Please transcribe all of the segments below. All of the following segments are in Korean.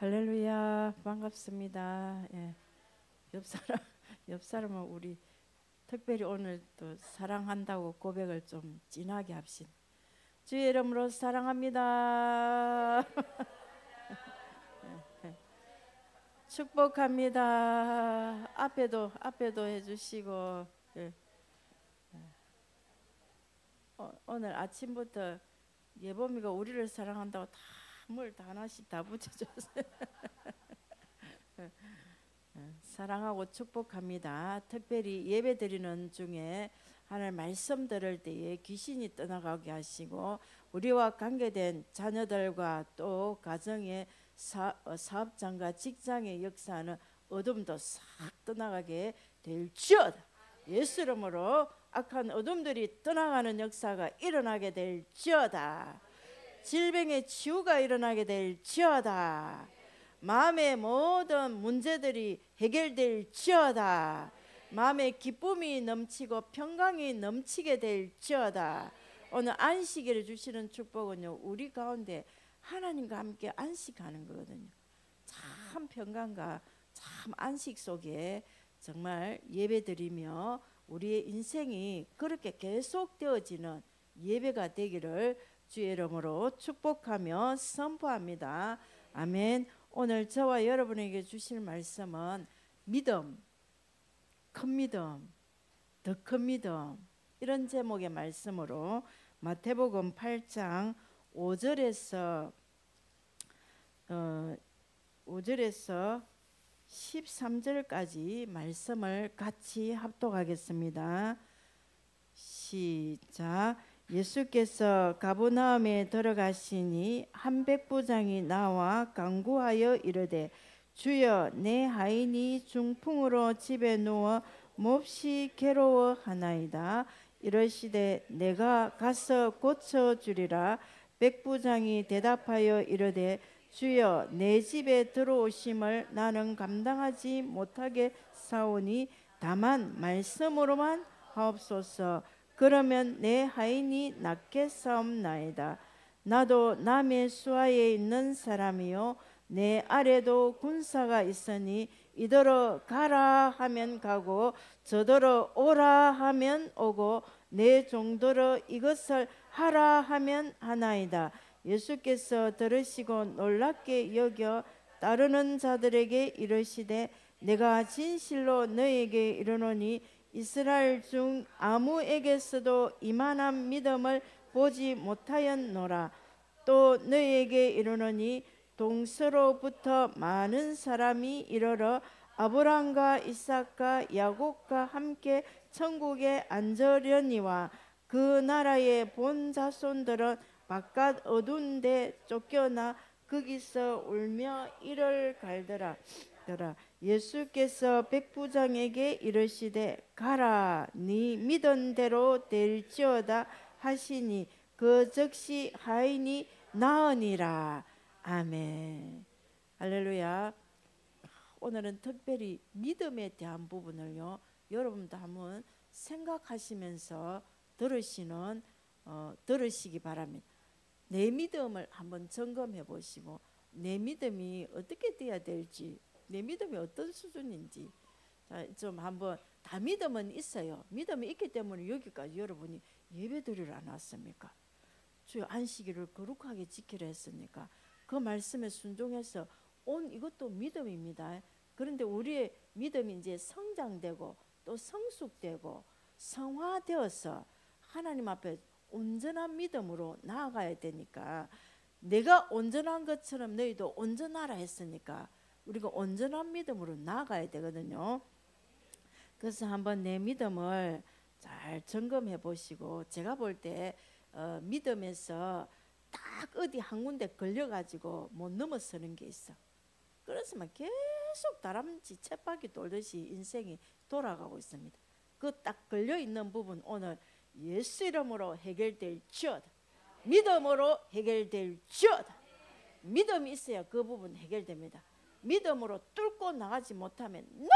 할렐루야, 반갑습니다. 예, 옆 사람은 우리 특별히 오늘 또 사랑한다고 고백을 좀 진하게 합시다. 주의 이름으로 사랑합니다. 축복합니다. 앞에도 해주시고, 예. 오늘 아침부터 예범이가 우리를 사랑한다고 다 뭘 다 하나씩 다 붙여줬어요. 사랑하고 축복합니다. 특별히 예배 드리는 중에 하나님 말씀 들을 때에 귀신이 떠나가게 하시고 우리와 관계된 자녀들과 또 가정의 사업장과 직장의 역사는 어둠도 싹 떠나가게 될지어다. 예수 이름으로 악한 어둠들이 떠나가는 역사가 일어나게 될지어다. 질병의 치유가 일어나게 될지어다. 마음의 모든 문제들이 해결될지어다. 마음의 기쁨이 넘치고 평강이 넘치게 될지어다. 오늘 안식일을 주시는 축복은요, 우리 가운데 하나님과 함께 안식하는 거거든요. 참 평강과 참 안식 속에 정말 예배드리며 우리의 인생이 그렇게 계속되어지는 예배가 되기를 주의 이름으로 축복하며 선포합니다. 아멘. 오늘 저와 여러분에게 주실 말씀은 믿음, 큰 믿음, 더 큰 믿음, 이런 제목의 말씀으로 마태복음 8장 5절에서 13절까지 말씀을 같이 합독하겠습니다. 시작. 예수께서 가버나움에 들어가시니 한 백부장이 나와 간구하여 이르되 주여, 내 하인이 중풍으로 집에 누워 몹시 괴로워하나이다. 이러시되 내가 가서 고쳐주리라. 백부장이 대답하여 이르되 주여, 내 집에 들어오심을 나는 감당하지 못하겠사오니 다만 말씀으로만 하옵소서. 그러면 내 하인이 낫겠사옵나이다. 나도 남의 수하에 있는 사람이요 내 아래도 군사가 있으니 이더러 가라 하면 가고 저더러 오라 하면 오고 내 종더러 이것을 하라 하면 하나이다. 예수께서 들으시고 놀랍게 여겨 따르는 자들에게 이르시되 내가 진실로 너에게 이르노니 이스라엘 중 아무에게서도 이만한 믿음을 보지 못하였노라. 또 너에게 이르노니 동서로부터 많은 사람이 이르러 아브라함과 이삭과 야곱과 함께 천국에 앉으려니와 그 나라의 본 자손들은 바깥 어두운 데 쫓겨나 거기서 울며 이를 갈더라. 예수께서 백부장에게 이르시되 가라, 네 믿은 대로 될지어다 하시니 그 즉시 하인이 나으니라. 아멘. 할렐루야. 오늘은 특별히 믿음에 대한 부분을요, 여러분도 한번 생각하시면서 들으시기 바랍니다. 내 믿음을 한번 점검해 보시고 내 믿음이 어떻게 돼야 될지, 내 믿음이 어떤 수준인지 좀 한번. 다 믿음은 있어요. 믿음이 있기 때문에 여기까지 여러분이 예배드리러 안 왔습니까? 주여, 안식일을 거룩하게 지키려 했으니까 그 말씀에 순종해서 온 이것도 믿음입니다. 그런데 우리의 믿음이 이제 성장되고 또 성숙되고 성화되어서 하나님 앞에 온전한 믿음으로 나아가야 되니까, 내가 온전한 것처럼 너희도 온전하라 했으니까 우리가 온전한 믿음으로 나아가야 되거든요. 그래서 한번 내 믿음을 잘 점검해 보시고, 제가 볼 때 믿음에서 딱 어디 한 군데 걸려가지고 못 넘어서는 게 있어. 그래서 막 계속 다람쥐 쳇바퀴 돌듯이 인생이 돌아가고 있습니다. 그 딱 걸려있는 부분 오늘 예수 이름으로 해결될지어다. 믿음으로 해결될지어다. 믿음이 있어야 그 부분 해결됩니다. 믿음으로 뚫고 나가지 못하면 늘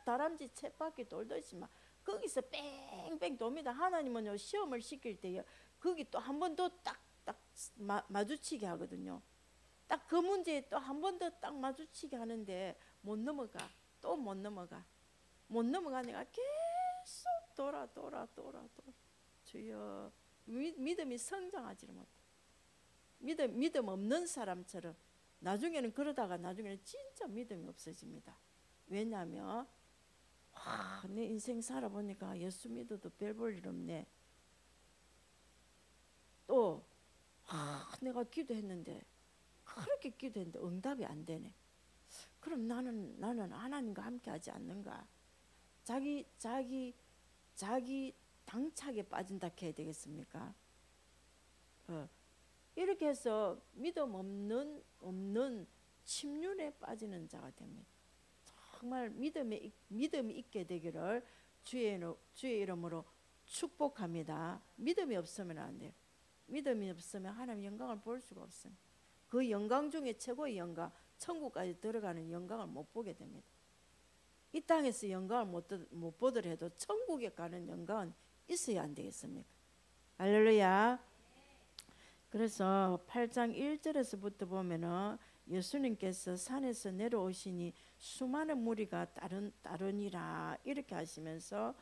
다람쥐 쳇바퀴 돌듯이 막 거기서 뺑뺑 돕니다. 하나님은요, 시험을 시킬 때요 거기 또 한 번 더 딱 마주치게 하거든요. 딱 그 문제에 또 한 번 더 딱 마주치게 하는데 못 넘어가. 또 못 넘어가. 못 넘어가니까 계속 돌아. 주여, 믿음이 성장하지를 못해. 믿음 없는 사람처럼 나중에는 그러다가 나중에는 진짜 믿음이 없어집니다. 왜냐하면 내 인생 살아보니까 예수 믿어도 별 볼 일 없네. 또 내가 기도했는데 그렇게 기도했는데 응답이 안 되네. 그럼 나는 하나님과 함께하지 않는가? 자기 당착에 빠진다 해야 되겠습니까? 이렇게 해서 믿음 없는 침륜에 빠지는 자가 됩니다. 정말 믿음이 있게 되기를 주의 이름으로 축복합니다. 믿음이 없으면 안 돼요. 믿음이 없으면 하나님의 영광을 볼 수가 없어요. 그 영광 중에 최고의 영광, 천국까지 들어가는 영광을 못 보게 됩니다. 이 땅에서 영광을 못 보더라도 천국에 가는 영광은 있어야 안 되겠습니까? 할렐루야. 그래서 8장 1절에서부터 보면은 예수님께서 산에서 내려오시니 수많은 무리가 따르니라 이렇게 하시면서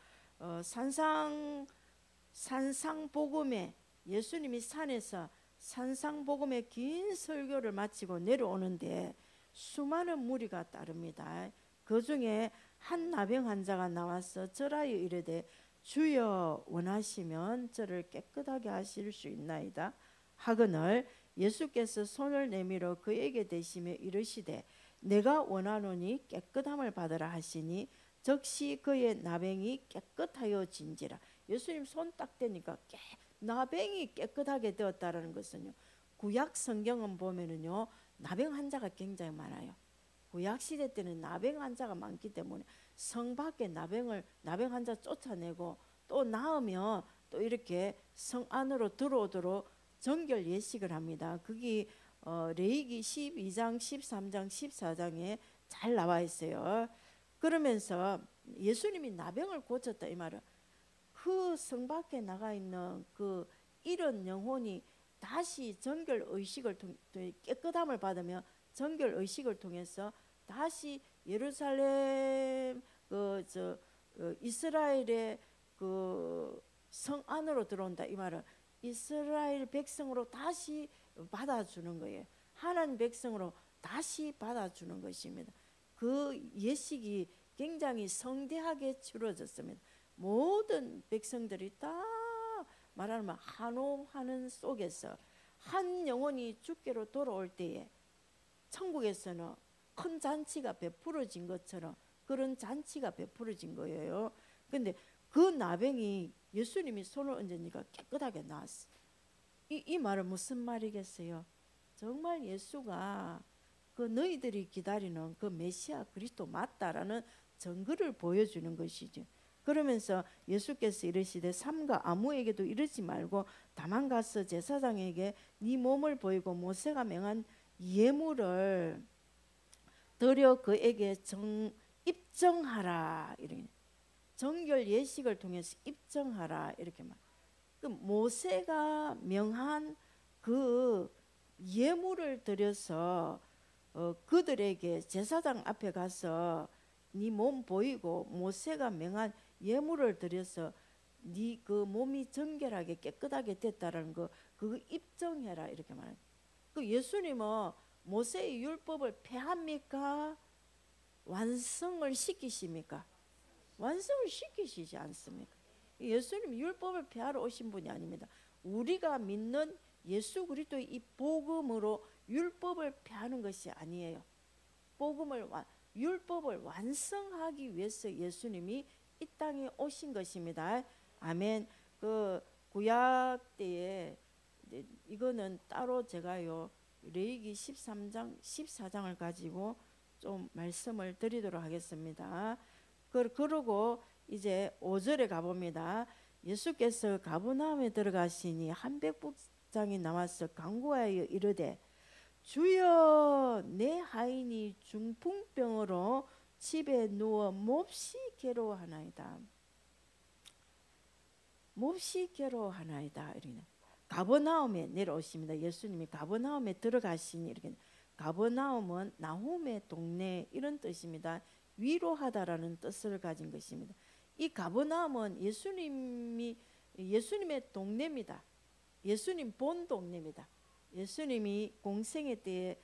산상복음에 예수님이 산에서 산상복음의 긴 설교를 마치고 내려오는데 수많은 무리가 따릅니다. 그 중에 한 나병 환자가 나와서 절하여 이르되 주여 원하시면 저를 깨끗하게 하실 수 있나이다 하거늘 예수께서 손을 내밀어 그에게 대시며 이르시되 내가 원하노니 깨끗함을 받으라 하시니 즉시 그의 나병이 깨끗하여진지라. 예수님 손 딱 대니까 나병이 깨끗하게 되었다라는 것은요, 구약 성경은 보면은요 나병 환자가 굉장히 많아요. 구약 시대 때는 나병 환자가 많기 때문에 성 밖에 나병 환자 쫓아내고 또 나으면 또 이렇게 성 안으로 들어오도록 정결 예식을 합니다. 그게 레위기 12장, 13장, 14장에 잘 나와 있어요. 그러면서 예수님이 나병을 고쳤다 이 말은 그 성 밖에 나가 있는 그 이런 영혼이 다시 정결 의식을 통해 깨끗함을 받으며 정결 의식을 통해서 다시 예루살렘 이스라엘의 그 성 안으로 들어온다 이 말은 이스라엘 백성으로 다시 받아주는 거예요. 하나님 백성으로 다시 받아주는 것입니다. 그 예식이 굉장히 성대하게 치러졌습니다. 모든 백성들이 다 말하면 한호하는 속에서 한 영혼이 주께로 돌아올 때에 천국에서는 큰 잔치가 베풀어진 것처럼 그런 잔치가 베풀어진 거예요. 근데 그 나병이 예수님이 손을 얹으니까 깨끗하게 나았어. 이 말은 무슨 말이겠어요? 정말 예수가 그 너희들이 기다리는 그 메시아 그리스도 맞다라는 증거를 보여주는 것이죠. 그러면서 예수께서 이르시되 삼가 아무에게도 이르지 말고 다만 가서 제사장에게 네 몸을 보이고 모세가 명한 예물을 드려 그에게 입증하라. 이렇게 정결 예식을 통해서 입증하라 이렇게 말. 그 모세가 명한 그 예물을 드려서 그들에게 제사장 앞에 가서 네 몸 보이고 모세가 명한 예물을 드려서 네 그 몸이 정결하게 깨끗하게 됐다라는 거 그거 입증해라 이렇게 말해요. 그 예수님은 모세의 율법을 폐합니까? 완성을 시키십니까? 완성을 시키시지 않습니까? 예수님 율법을 폐하러 오신 분이 아닙니다. 우리가 믿는 예수 그리스도의 이 복음으로 율법을 폐하는 것이 아니에요. 율법을 완성하기 위해서 예수님이 이 땅에 오신 것입니다. 아멘. 그 구약 때에 이거는 따로 제가요 레위기 13장 14장을 가지고 좀 말씀을 드리도록 하겠습니다. 그러고 이제 5절에 가봅니다. 예수께서 가버나움에 들어가시니 한 백부장이 나와서 간구하여 이르되 주여 내 하인이 중풍병으로 집에 누워 몹시 괴로워하나이다. 몹시 괴로워하나이다. 이러네. 가버나움에 내려오십니다. 예수님이 가버나움에 들어가시니 이렇게 가버나움은 나홈의 동네 이런 뜻입니다. 위로하다라는 뜻을 가진 것입니다. 이 가버나움은 예수님의 동네입니다. 예수님 본 동네입니다. 예수님이 공생애 때에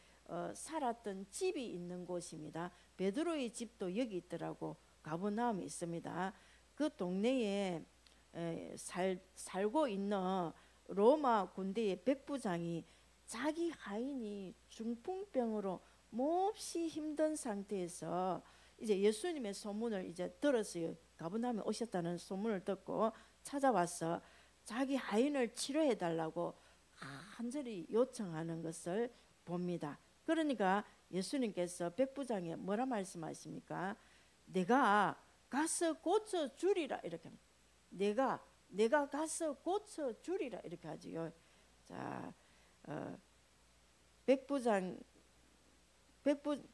살았던 집이 있는 곳입니다. 베드로의 집도 여기 있더라고. 가버나움이 있습니다. 그 동네에 살고 있는 로마 군대의 백부장이 자기 하인이 중풍병으로 몹시 힘든 상태에서 이제 예수님의 소문을 이제 들었어요. 가버나움에 오셨다는 소문을 듣고 찾아와서 자기 하인을 치료해 달라고 간절히 요청하는 것을 봅니다. 그러니까 예수님께서 백부장에 뭐라 말씀하십니까? 내가 가서 고쳐 주리라 이렇게 합니다. 내가 가서 고쳐 주리라 이렇게 하지요. 자,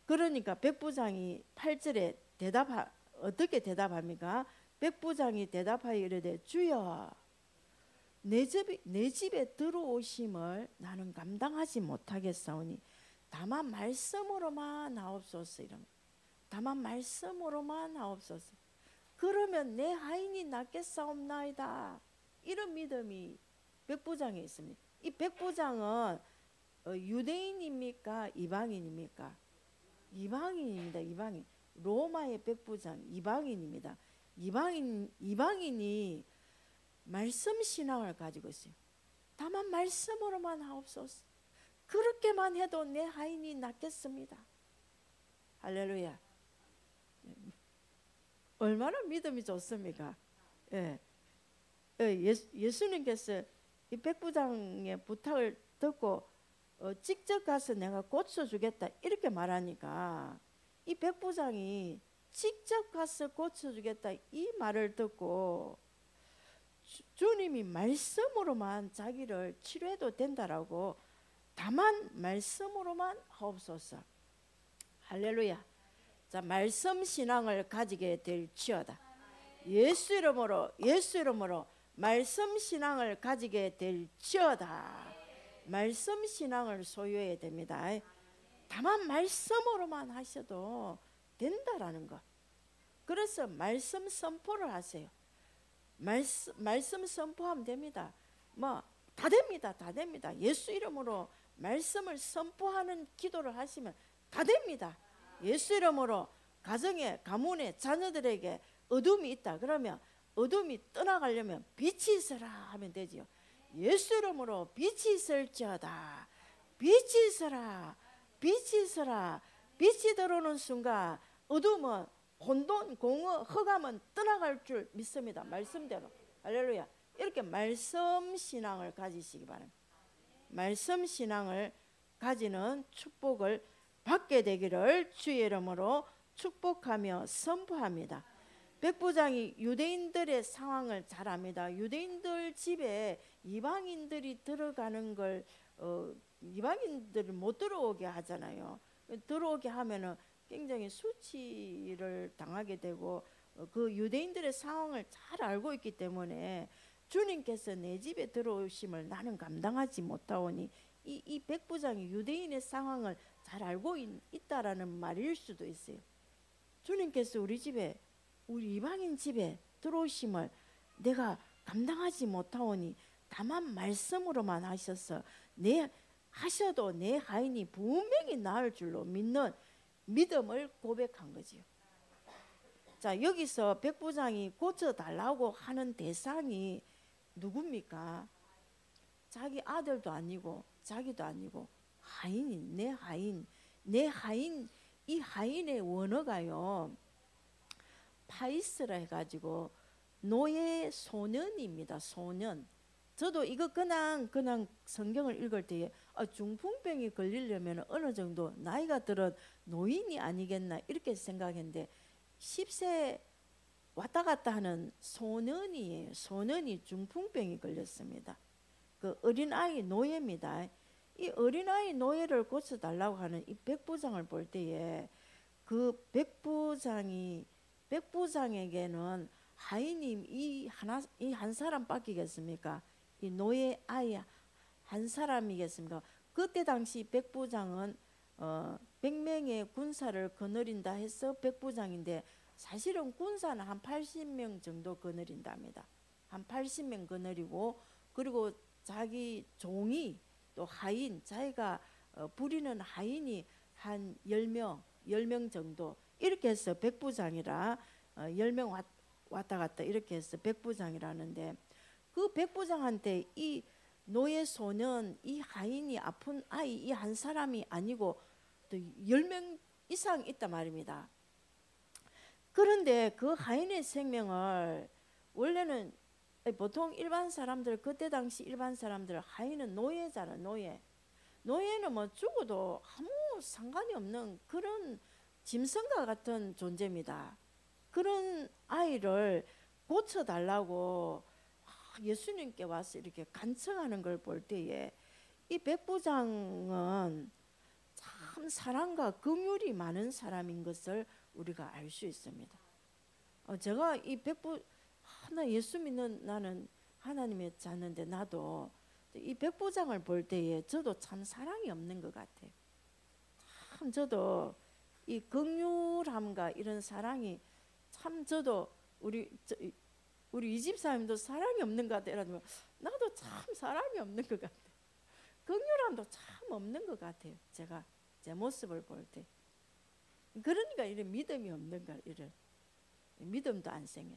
그러니까 백부장이 8절에 어떻게 대답합니까? 백부장이 대답하여 이르되 주여 내 집에 들어오심을 나는 감당하지 못하겠사오니 다만 말씀으로만 하옵소서. 이런 다만 말씀으로만 하옵소서. 그러면 내 하인이 낫겠사옵나이다. 이런 믿음이 백부장에 있습니다. 이 백부장은 유대인입니까? 이방인입니까? 이방인입니다. 이방인. 로마의 백부장 이방인입니다. 이방인이 말씀 신앙을 가지고 있어요. 다만 말씀으로만 하옵소서. 그렇게만 해도 내 하인이 낫겠습니다. 할렐루야. 얼마나 믿음이 좋습니까? 예. 예수님께서 이 백부장의 부탁을 듣고 직접 가서 내가 고쳐주겠다 이렇게 말하니까 이 백부장이 직접 가서 고쳐주겠다 이 말을 듣고 주님이 말씀으로만 자기를 치료해도 된다라고 다만 말씀으로만 하옵소서. 할렐루야. 자, 말씀 신앙을 가지게 될지어다. 예수 이름으로 말씀 신앙을 가지게 될지어다. 말씀 신앙을 소유해야 됩니다. 다만 말씀으로만 하셔도 된다라는 것. 그래서 말씀 선포를 하세요. 말씀 선포하면 됩니다. 뭐 다 됩니다. 다 됩니다. 예수 이름으로 말씀을 선포하는 기도를 하시면 다 됩니다. 예수 이름으로 가문에 자녀들에게 어둠이 있다. 그러면 어둠이 떠나가려면 빛이 있으라 하면 되지요. 예수 이름으로 빛이 있을지어다. 빛이 있으라. 빛이 있으라. 빛이 들어오는 순간 어둠은 혼돈, 공허, 흑암은 떠나갈 줄 믿습니다. 말씀대로. 할렐루야. 이렇게 말씀 신앙을 가지시기 바랍니다. 말씀 신앙을 가지는 축복을 받게 되기를 주의 이름으로 축복하며 선포합니다. 백부장이 유대인들의 상황을 잘 압니다. 유대인들 집에 이방인들이 들어가는 걸 이방인들을 못 들어오게 하잖아요. 들어오게 하면은 굉장히 수치를 당하게 되고 그 유대인들의 상황을 잘 알고 있기 때문에 주님께서 내 집에 들어오심을 나는 감당하지 못하오니 이 백부장이 유대인의 상황을 잘 알고 있다라는 말일 수도 있어요. 주님께서 우리 이방인 집에 들어오심을 내가 감당하지 못하오니 다만 말씀으로만 하셔서 하셔도 내 하인이 분명히 나을 줄로 믿는 믿음을 고백한 거지요. 자, 여기서 백부장이 고쳐달라고 하는 대상이 누굽니까? 자기 아들도 아니고 자기도 아니고 하인인 내 하인 이 하인의 원어가요 파이스라 해가지고 노예 소년입니다. 소년. 저도 이거 그냥 성경을 읽을 때에 중풍병이 걸리려면 어느 정도 나이가 들은 노인이 아니겠나 이렇게 생각했는데 10세 왔다 갔다 하는 소년이에요. 소년이 중풍병이 걸렸습니다. 그 어린아이 노예입니다. 이 어린아이 노예를 고쳐달라고 하는 이 백부장을 볼 때에 그 백부장에게는 하인님 이 한 사람밖이겠습니까? 이 노예 아이 한 사람이겠습니까? 그때 당시 백부장은 100명의 군사를 거느린다 해서 백부장인데 사실은 군사는 한 80명 정도 거느린답니다. 한 80명 거느리고 그리고 자기 종이 또 하인 자기가 부리는 하인이 한 10명 정도 이렇게 해서 백부장이라 10명 왔다 갔다 이렇게 해서 백부장이라는데 그 백부장한테 이 노예 소년 이 하인이 아픈 아이 이 한 사람이 아니고 또 10명 이상 있단 말입니다. 그런데 그 하인의 생명을 원래는 보통 일반 사람들 그때 당시 일반 사람들 하인은 노예잖아. 노예는 뭐 죽어도 아무 상관이 없는 그런 짐승과 같은 존재입니다. 그런 아이를 고쳐달라고 예수님께 와서 이렇게 간청하는 걸 볼 때에 이 백부장은 참 사랑과 긍휼이 많은 사람인 것을 우리가 알 수 있습니다. 제가 이 나 예수 믿는 나는 하나님의 자는데 나도 이 백부장을 볼 때에 저도 참 사랑이 없는 것 같아요. 참 저도 이 긍휼함과 이런 사랑이 참 저도 우리 이 집사님도 사랑이 없는 것 같아요. 나도 참 사랑이 없는 것 같아요. 긍휼함도 참 없는 것 같아요. 제가 제 모습을 볼 때. 그러니까 이런 믿음이 없는 걸 이런 믿음도 안 생겨.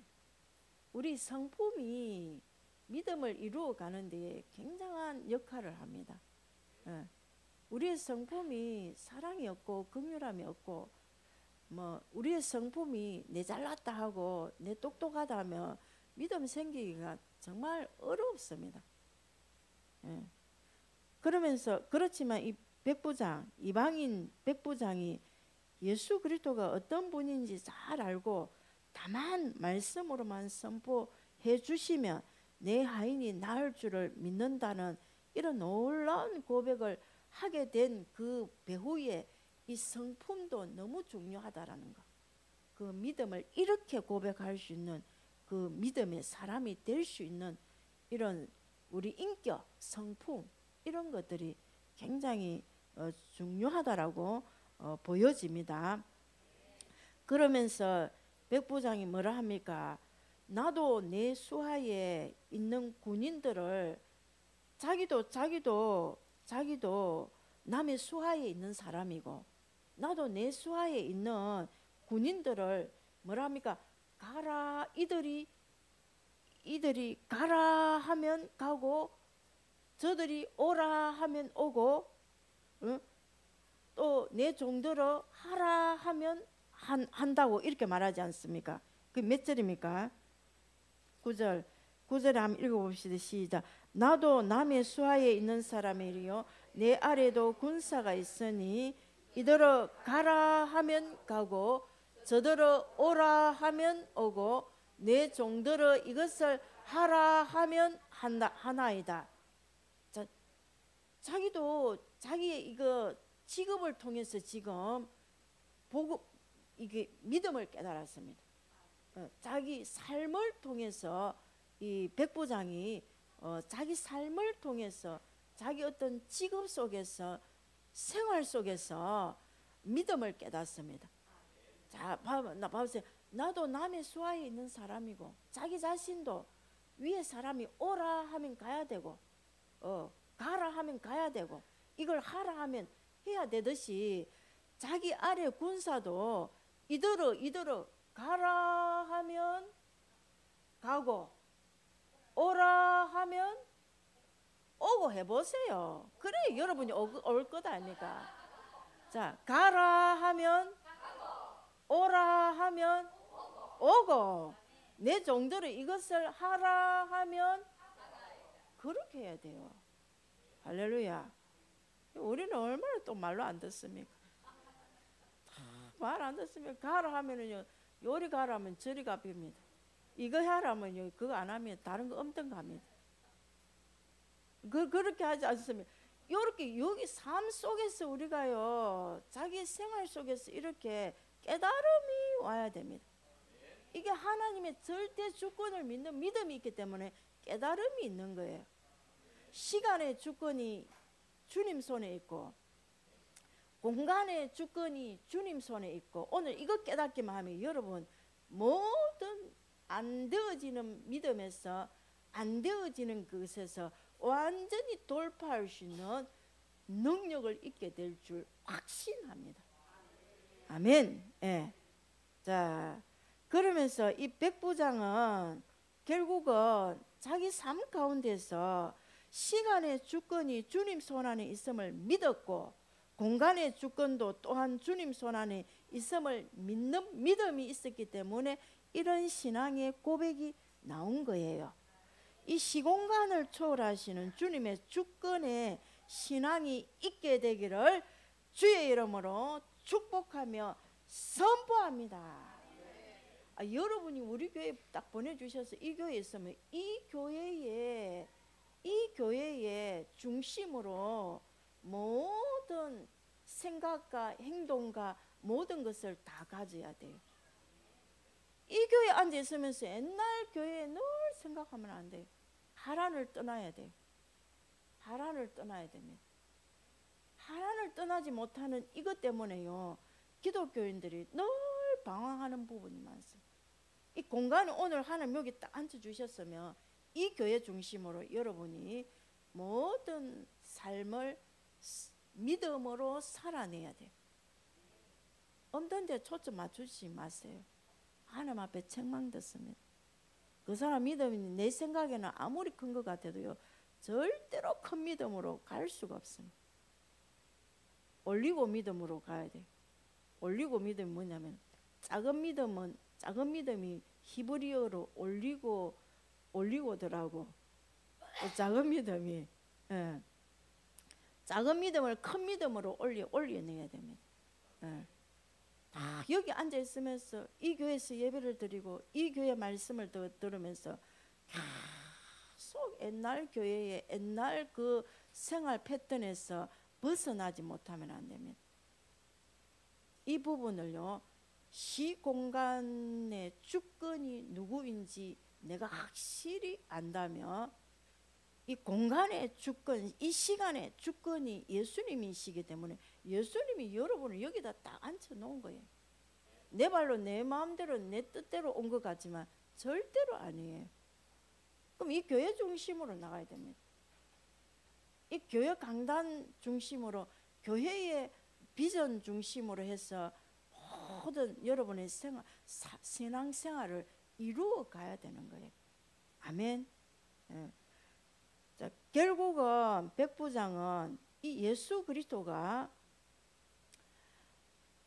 우리 성품이 믿음을 이루어 가는데 굉장한 역할을 합니다. 우리의 성품이 사랑이 없고 긍휼함이 없고 뭐 우리의 성품이 내 잘났다 하고 내 똑똑하다 하면 믿음 생기기가 정말 어렵습니다. 그러면서 그렇지만 이 백부장 이방인 백부장이 예수 그리스도가 어떤 분인지 잘 알고 다만 말씀으로만 선포해 주시면 내 하인이 나을 줄을 믿는다는 이런 놀라운 고백을 하게 된 그 배후의 이 성품도 너무 중요하다라는 것. 그 믿음을 이렇게 고백할 수 있는 그 믿음의 사람이 될 수 있는 이런 우리 인격, 성품 이런 것들이 굉장히 중요하다라고 보여집니다. 그러면서 백부장이 뭐라 합니까? 나도 내 수하에 있는 군인들을 자기도 남의 수하에 있는 사람이고 나도 내 수하에 있는 군인들을 뭐라 합니까? 가라 이들이 가라 하면 가고 저들이 오라 하면 오고 또 내 종들을 하라 하면 한다고 이렇게 말하지 않습니까? 그 몇 절입니까? 9절에 한번 읽어봅시다. 시작. 나도 남의 수하에 있는 사람이리요 내 아래도 군사가 있으니 이들을 가라 하면 가고 저들을 오라 하면 오고 내 종들을 이것을 하라 하면 하나이다. 자, 자기도 자기의 이거 직업을 통해서 지금 이게 믿음을 깨달았습니다. 자기 삶을 통해서 이 백부장이 자기 삶을 통해서 자기 어떤 직업 속에서 생활 속에서 믿음을 깨닫습니다. 자, 봐보세요. 나도 남의 수하에 있는 사람이고 자기 자신도 위에 사람이 오라 하면 가야 되고 가라 하면 가야 되고 이걸 하라 하면 해야 되듯이 자기 아래 군사도 이들을 가라 하면 가고 오라 하면 오고 해보세요. 그래 여러분이 올 것 아닙니까? 자, 가라 하면 오라 하면 오고 내 종들은 이것을 하라 하면 그렇게 해야 돼요. 할렐루야. 우리는 얼마나 또 말로 안 듣습니까? 말 안 듣으면 가라 하면은요 요리 가라 하면 저리 가봅니다. 이거 하라 하면요 그거 안 하면 다른 거 엄청 갑니다. 그렇게 하지 않습니까? 이렇게 여기 삶 속에서 우리가요 자기 생활 속에서 이렇게 깨달음이 와야 됩니다. 이게 하나님의 절대 주권을 믿는 믿음이 있기 때문에 깨달음이 있는 거예요. 시간의 주권이 주님 손에 있고 공간의 주권이 주님 손에 있고, 오늘 이거 깨닫기만 하면 여러분 모든 안 되어지는 믿음에서, 안 되어지는 그것에서 완전히 돌파할 수 있는 능력을 있게 될 줄 확신합니다. 아멘. 예. 자, 그러면서 이 백부장은 결국은 자기 삶 가운데서 시간의 주권이 주님 손 안에 있음을 믿었고, 공간의 주권도 또한 주님 손 안에 있음을 믿는 믿음이 있었기 때문에 이런 신앙의 고백이 나온 거예요. 이 시공간을 초월하시는 주님의 주권에 신앙이 있게 되기를 주의 이름으로 축복하며 선포합니다. 여러분이 우리 교회 딱 보내주셔서 이 교회에 있으면 이 교회의 중심으로 모든 생각과 행동과 모든 것을 다 가져야 돼요. 이 교회에 앉아 있으면서 옛날 교회에 늘 생각하면 안 돼요. 하란을 떠나야 돼요. 하란을 떠나야 됩니다. 하란을 떠나지 못하는 이것 때문에요, 기독교인들이 늘 방황하는 부분이 많습니다. 이 공간에 오늘 하나님 여기 딱 앉혀주셨으면 이 교회 중심으로 여러분이 모든 삶을 믿음으로 살아내야 돼요. 없는 데 초점 맞추지 마세요. 하나님 앞에 책망됐습니다. 그 사람 믿음이 내 생각에는 아무리 큰 것 같아도요, 절대로 큰 믿음으로 갈 수가 없습니다. 올리고 믿음으로 가야 돼요. 올리고 믿음이 뭐냐면, 작은 믿음이 히브리어로 올리고더라고. 작은 믿음이, 예. 작은 믿음을 큰 믿음으로 올려내야 됩니다. 예. 다 여기 앉아 있으면서 이 교회에서 예배를 드리고 이 교회 말씀을 들으면서 계속 옛날 교회의 옛날 그 생활 패턴에서 벗어나지 못하면 안 됩니다. 이 부분을요, 시공간의 주권이 누구인지 내가 확실히 안다면, 이 공간의 주권, 이 시간의 주권이 예수님이시기 때문에 예수님이 여러분을 여기다 딱 앉혀 놓은 거예요. 내 발로 내 마음대로 내 뜻대로 온 것 같지만 절대로 아니에요. 그럼 이 교회 중심으로 나가야 됩니다. 이 교회 강단 중심으로, 교회의 비전 중심으로 해서 모든 여러분의 신앙생활을 이루어 가야 되는 거예요. 아멘. 예. 자, 결국은 백부장은 이 예수 그리스도가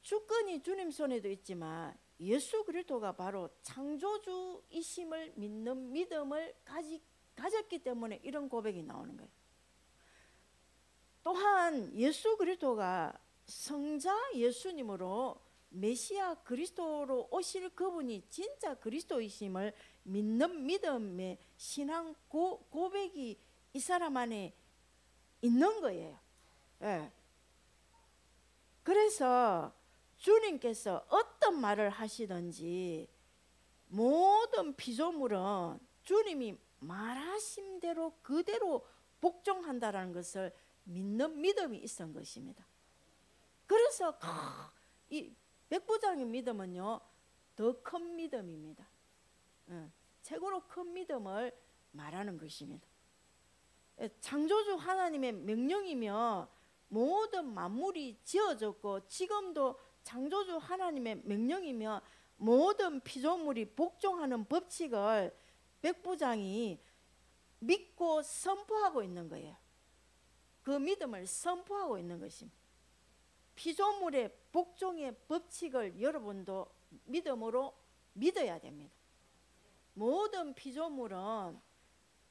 주권이 주님 손에도 있지만 예수 그리스도가 바로 창조주이심을 믿는 믿음을 가졌기 때문에 이런 고백이 나오는 거예요. 또한 예수 그리스도가 성자 예수님으로 메시아 그리스도로 오실 그분이 진짜 그리스도이심을 믿는 믿음의 신앙 고백이 이 사람 안에 있는 거예요. 예. 그래서 주님께서 어떤 말을 하시든지 모든 피조물은 주님이 말하신 대로 그대로 복종한다라는 것을 믿는 믿음이 있었던 것입니다. 그래서 이 백부장의 믿음은요, 더 큰 믿음입니다. 최고로 큰 믿음을 말하는 것입니다. 창조주 하나님의 명령이며 모든 만물이 지어졌고, 지금도 창조주 하나님의 명령이며 모든 피조물이 복종하는 법칙을 백부장이 믿고 선포하고 있는 거예요. 그 믿음을 선포하고 있는 것입니다. 피조물의 복종의 법칙을 여러분도 믿음으로 믿어야 됩니다. 모든 피조물은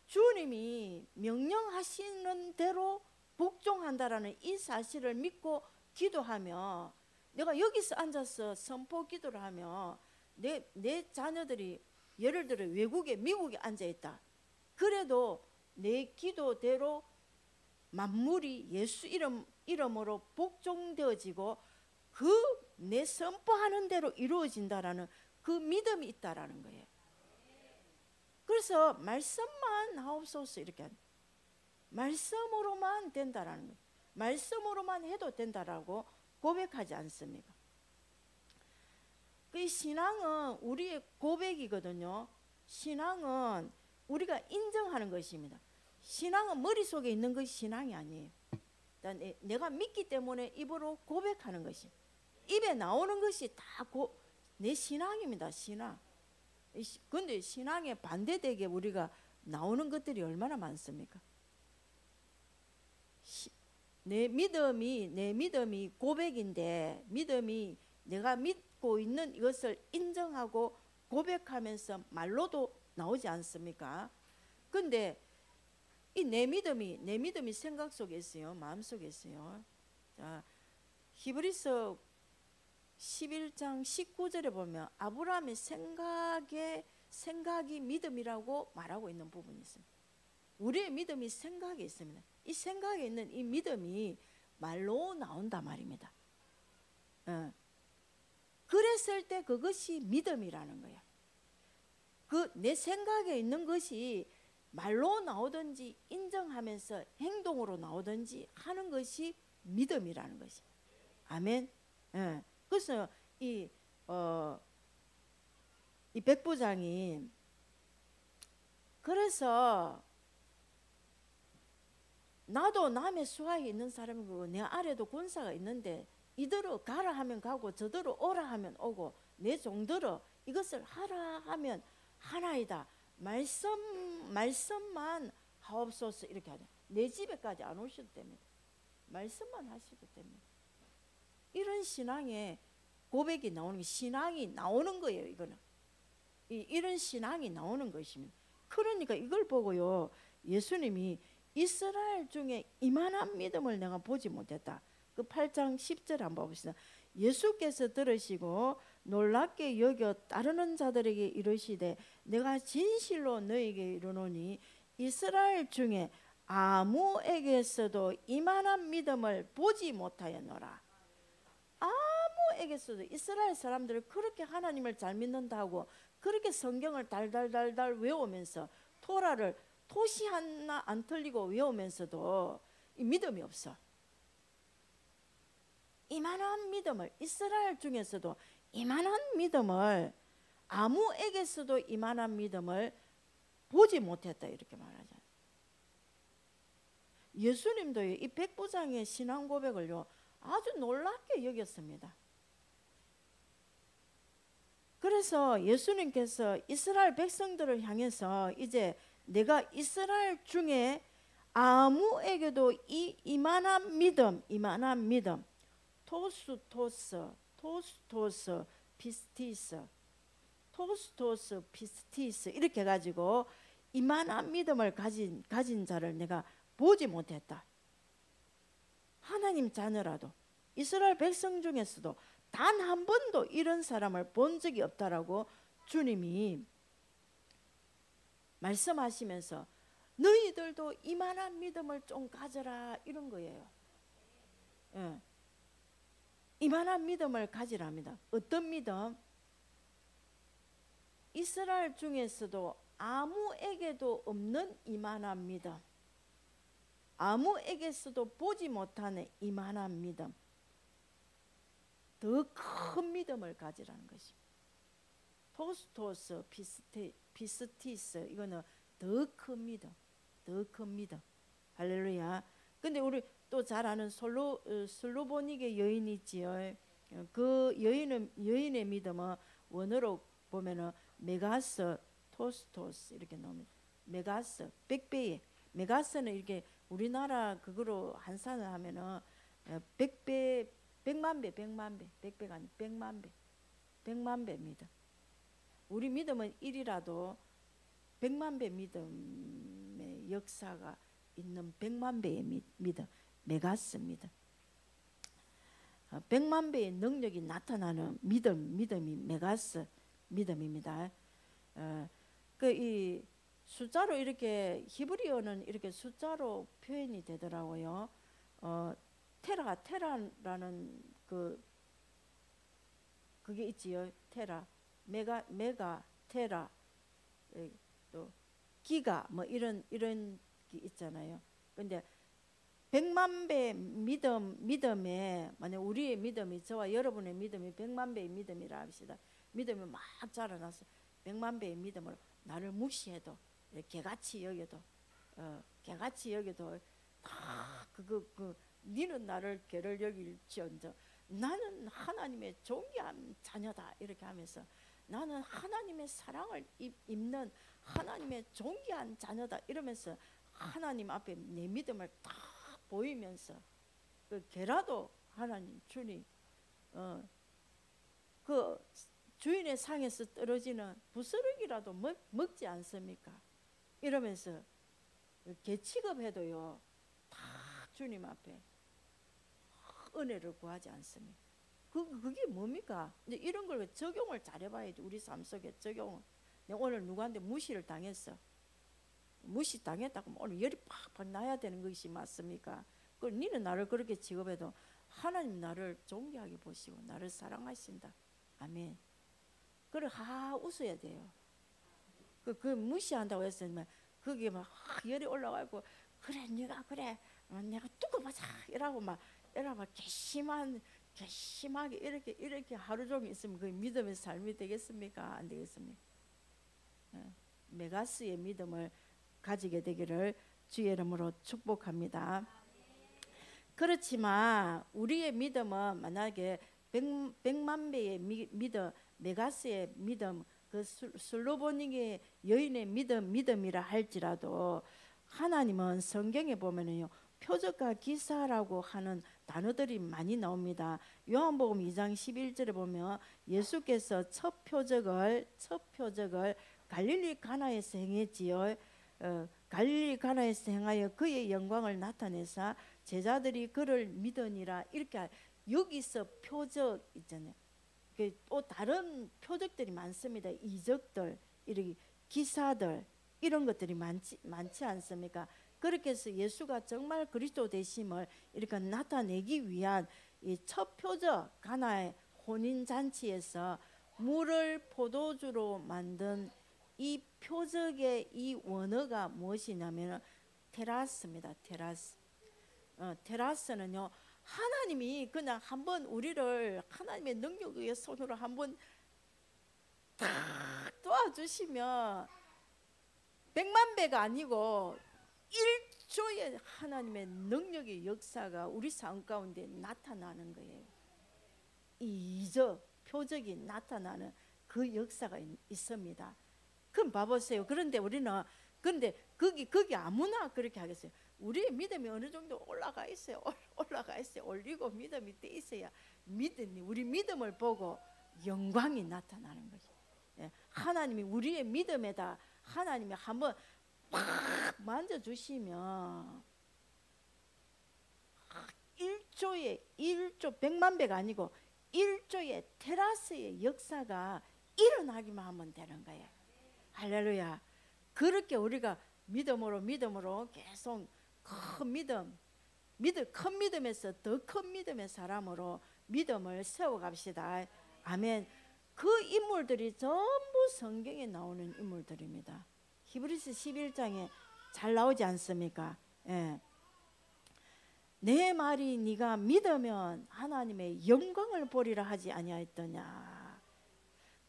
주님이 명령하시는 대로 복종한다라는 이 사실을 믿고 기도하며, 내가 여기서 앉아서 선포 기도를 하며 내 자녀들이 예를 들어 외국에 미국에 앉아있다. 그래도 내 기도대로 만물이 예수 이름으로 복종되어지고 그 내 선포하는 대로 이루어진다라는 그 믿음이 있다라는 거예요. 그래서 말씀만 하옵소서 이렇게 하는, 말씀으로만 된다라는 거예요. 말씀으로만 해도 된다라고 고백하지 않습니까? 그 신앙은 우리의 고백이거든요. 신앙은 우리가 인정하는 것입니다. 신앙은 머릿속에 있는 것이 신앙이 아니에요. 내가 믿기 때문에 입으로 고백하는 것이, 입에 나오는 것이 다 내 신앙입니다. 신앙. 근데 신앙에 반대되게 우리가 나오는 것들이 얼마나 많습니까? 내 믿음이 고백인데, 믿음이 내가 믿고 있는 이것을 인정하고 고백하면서 말로도 나오지 않습니까? 근데 이 내 믿음이 생각 속에 있어요. 마음 속에 있어요. 자, 히브리서 11장 19절에 보면 아브라함의 생각이 믿음이라고 말하고 있는 부분이 있습니다. 우리의 믿음이 생각에 있습니다. 이 생각에 있는 이 믿음이 말로 나온단 말입니다. 그랬을 때 그것이 믿음이라는 거야. 그 내 생각에 있는 것이 말로 나오든지 인정하면서 행동으로 나오든지 하는 것이 믿음이라는 것이. 아멘. 그래서 이 백부장이 그래서 나도 남의 수하에 있는 사람이고 내 아래도 군사가 있는데 이대로 가라 하면 가고 저대로 오라 하면 오고 내 종들어 이것을 하라 하면 하나이다. 말씀만 하옵소서 이렇게 하죠. 내 집에까지 안 오셔도 됩니다. 말씀만 하셔도 됩니다. 이런 신앙의 고백이 나오는 게 신앙이 나오는 거예요. 이거는 이런 신앙이 나오는 것입니다. 그러니까 이걸 보고요, 예수님이 이스라엘 중에 이만한 믿음을 내가 보지 못했다. 그 8장 10절 한번 봅시다. 예수께서 들으시고 놀랍게 여겨 따르는 자들에게 이르시되 내가 진실로 너에게 이르노니 이스라엘 중에 아무에게서도 이만한 믿음을 보지 못하였노라. 아무에게서도 이스라엘 사람들을 그렇게 하나님을 잘 믿는다고 그렇게 성경을 달달달달 외우면서 토라를 토시 하나 안 틀리고 외우면서도 이 믿음이 없어. 이만한 믿음을 이스라엘 중에서도 이만한 믿음을 아무에게서도 이만한 믿음을 보지 못했다 이렇게 말하잖아요. 예수님도 이 백부장의 신앙 고백을요 아주 놀랍게 여겼습니다. 그래서 예수님께서 이스라엘 백성들을 향해서 이제 내가 이스라엘 중에 아무에게도 이 이만한 믿음 토스토스 피스티스 이렇게 가지고 이만한 믿음을 가진 자를 내가 보지 못했다. 하나님 자녀라도 이스라엘 백성 중에서도 단 한 번도 이런 사람을 본 적이 없다라고 주님이 말씀하시면서 너희들도 이만한 믿음을 좀 가져라 이런 거예요. 이만한 믿음을 가지랍니다. 어떤 믿음? 이스라엘 중에서도 아무에게도 없는 이만한 믿음, 아무에게서도 보지 못하는 이만한 믿음, 더 큰 믿음을 가지라는 것입니다. 토스토스 피스티스 이거는 더 큰 믿음, 더 큰 믿음. 할렐루야. 근데 우리 또 잘 아는 슬로보닉의 여인이 있지요. 그 여인의 믿음은 원어로 보면은 메가스 토스토스 이렇게 나옵니다. 메가스 100배에 메가스는 이렇게 우리나라 그거로 환산을 하면은 100배 100만 배 100배가 아니 100만 배입니다. 우리 믿음은 1이라도 100만 배 믿음의 역사가 있는 100만 배의 믿음 메가스입니다. 100만 배의 능력이 나타나는 믿음이 메가스 믿음입니다. 그 이 숫자로 이렇게 히브리어는 이렇게 숫자로 표현이 되더라고요. 테라라는 그게 있지요. 테라, 메가 테라, 또 기가 뭐 이런 게 있잖아요. 근데 100만 배 믿음에 만약 우리의 믿음이 저와 여러분의 믿음이 100만 배의 믿음이라 합시다. 믿음이 막 자라나서 100만 배의 믿음으로 나를 무시해도 개같이 여겨도 개같이 여겨도 니는 나를 개를 여길지언정 나는 하나님의 존귀한 자녀다 이렇게 하면서 나는 하나님의 사랑을 입는 하나님의 존귀한 자녀다 이러면서 하나님 앞에 내 믿음을 딱 보이면서 그 개라도 하나님 주님 그 주인의 상에서 떨어지는 부스러기라도 먹지 않습니까? 이러면서 개 취급해도요 다 주님 앞에 은혜를 구하지 않습니다. 그게 뭡니까? 이제 이런 걸 적용을 잘해봐야지. 우리 삶 속에 적용을. 오늘 누구한테 무시를 당했어. 무시 당했다고 오늘 열이 팍팍 나야 되는 것이 맞습니까? 니는 나를 그렇게 취급해도 하나님 나를 존귀하게 보시고 나를 사랑하신다. 아멘. 그래 웃어야 돼요. 그 무시한다고 했으면 그게 막 열이 올라가고 그래 네가 그래 내가 두고 보자 이라고 막 괘씸하게 이렇게 하루 종일 있으면 그 믿음의 삶이 되겠습니까? 안 되겠습니까? 메가스의 믿음을 가지게 되기를 주의 이름으로 축복합니다. 그렇지만 우리의 믿음은 만약에 100만 배의 믿음, 메가스의 믿음, 그 슬로보닉의 여인의 믿음이라 할지라도 하나님은 성경에 보면은요 표적과 기사라고 하는 단어들이 많이 나옵니다. 요한복음 2장 11절에 보면 예수께서 첫 표적을 갈릴리 가나에서 행했지요. 갈릴리 가나에서 행하여 그의 영광을 나타내사 제자들이 그를 믿으니라. 이렇게 여기서 표적 있잖아요. 또 다른 표적들이 많습니다. 이적들, 이렇게 기사들 이런 것들이 많지 않습니까? 그렇게 해서 예수가 정말 그리스도 되심을 이렇게 나타내기 위한 이 첫 표적 가나의 혼인잔치에서 물을 포도주로 만든 이 표적의 이 원어가 무엇이냐면 테라스입니다. 테라스는요 하나님이 그냥 한번 우리를 하나님의 능력의 손으로 한번 딱 도와주시면 100만 배가 아니고 1조의 하나님의 능력의 역사가 우리 삶 가운데 나타나는 거예요. 이적 표적이 나타나는 그 역사가 있습니다. 그럼 봐보세요. 그런데 우리는 거기 아무나 그렇게 하겠어요. 우리의 믿음이 어느 정도 올라가 있어요. 올리고 믿음이 돼 있어야 우리 믿음을 보고 영광이 나타나는 거죠. 하나님이 우리의 믿음에다 하나님이 한번 막 만져주시면 1조 100만 배가 아니고 1조의 테라스의 역사가 일어나기만 하면 되는 거예요. 할렐루야. 그렇게 우리가 믿음으로 계속 큰 믿음에서 더 큰 믿음의 사람으로 믿음을 세워갑시다. 아멘. 그 인물들이 전부 성경에 나오는 인물들입니다. 히브리서 11장에 잘 나오지 않습니까? 예. 내 말이 네가 믿으면 하나님의 영광을 보리라 하지 아니하였더냐.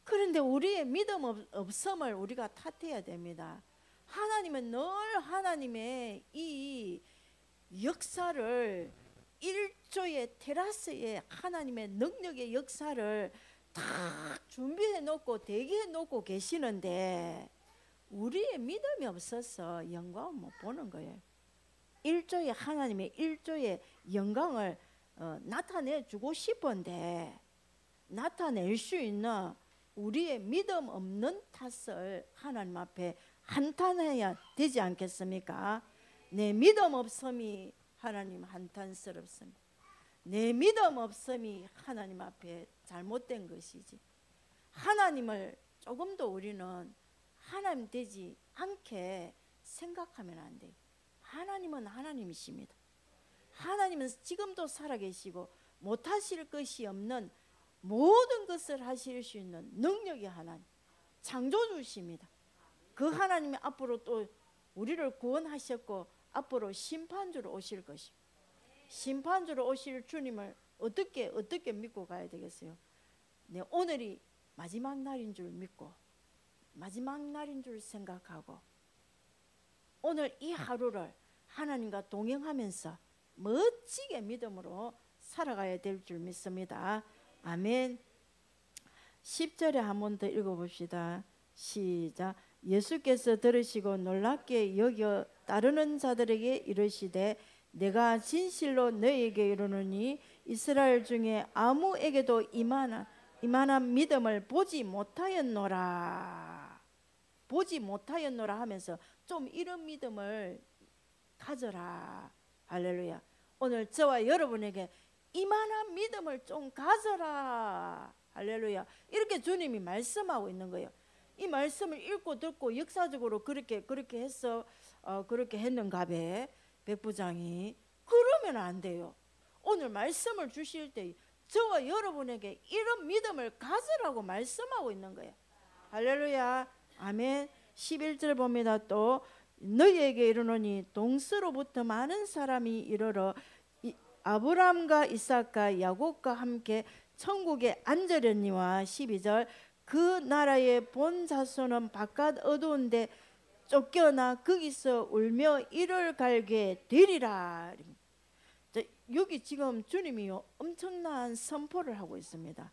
그런데 우리의 믿음 없음을 우리가 탓해야 됩니다. 하나님은 늘 하나님의 이 역사를 1조의 테라스의 하나님의 능력의 역사를 다 준비해 놓고 대기해 놓고 계시는데 우리의 믿음이 없어서 영광을 못 보는 거예요. 1조의 하나님의 1조의 영광을 나타내 주고 싶은데 나타낼 수 있는 우리의 믿음 없는 탓을 하나님 앞에 한탄해야 되지 않겠습니까? 내 믿음 없음이 하나님 한탄스럽습니다. 내 믿음 없음이 하나님 앞에 잘못된 것이지. 하나님을 조금도 우리는 하나님 되지 않게 생각하면 안 돼요. 하나님은 하나님이십니다. 하나님은 지금도 살아계시고 못하실 것이 없는 모든 것을 하실 수 있는 능력의 하나님, 창조주십니다. 그 하나님이 앞으로 또 우리를 구원하셨고 앞으로 심판주로 오실 것입니다. 심판주로 오실 주님을 어떻게 믿고 가야 되겠어요? 네, 오늘이 마지막 날인 줄 믿고 마지막 날인 줄 생각하고 오늘 이 하루를 하나님과 동행하면서 멋지게 믿음으로 살아가야 될 줄 믿습니다. 아멘. 10절에 한 번 더 읽어봅시다. 시작. 예수께서 들으시고 놀랍게 여겨 따르는 자들에게 이르시되 내가 진실로 너희에게 이르노니 이스라엘 중에 아무에게도 이만한 믿음을 보지 못하였노라. 보지 못하였노라 하면서 좀 이런 믿음을 가져라. 할렐루야. 오늘 저와 여러분에게 이만한 믿음을 좀 가져라. 할렐루야. 이렇게 주님이 말씀하고 있는 거예요. 이 말씀을 읽고 듣고 역사적으로 그렇게 해서 그렇게 했는가배 백부장이. 그러면 안 돼요. 오늘 말씀을 주실 때 저와 여러분에게 이런 믿음을 가지라고 말씀하고 있는 거예요. 할렐루야. 아멘. 11절 봅니다. 또 너희에게 이르노니 동서로부터 많은 사람이 이르러 아브라함과 이삭과 야곱과 함께 천국에 앉으려니와 12절 그 나라의 본 자손은 바깥 어두운 데 쫓겨나 거기서 울며 이를 갈게 되리라. 여기 지금 주님이 엄청난 선포를 하고 있습니다.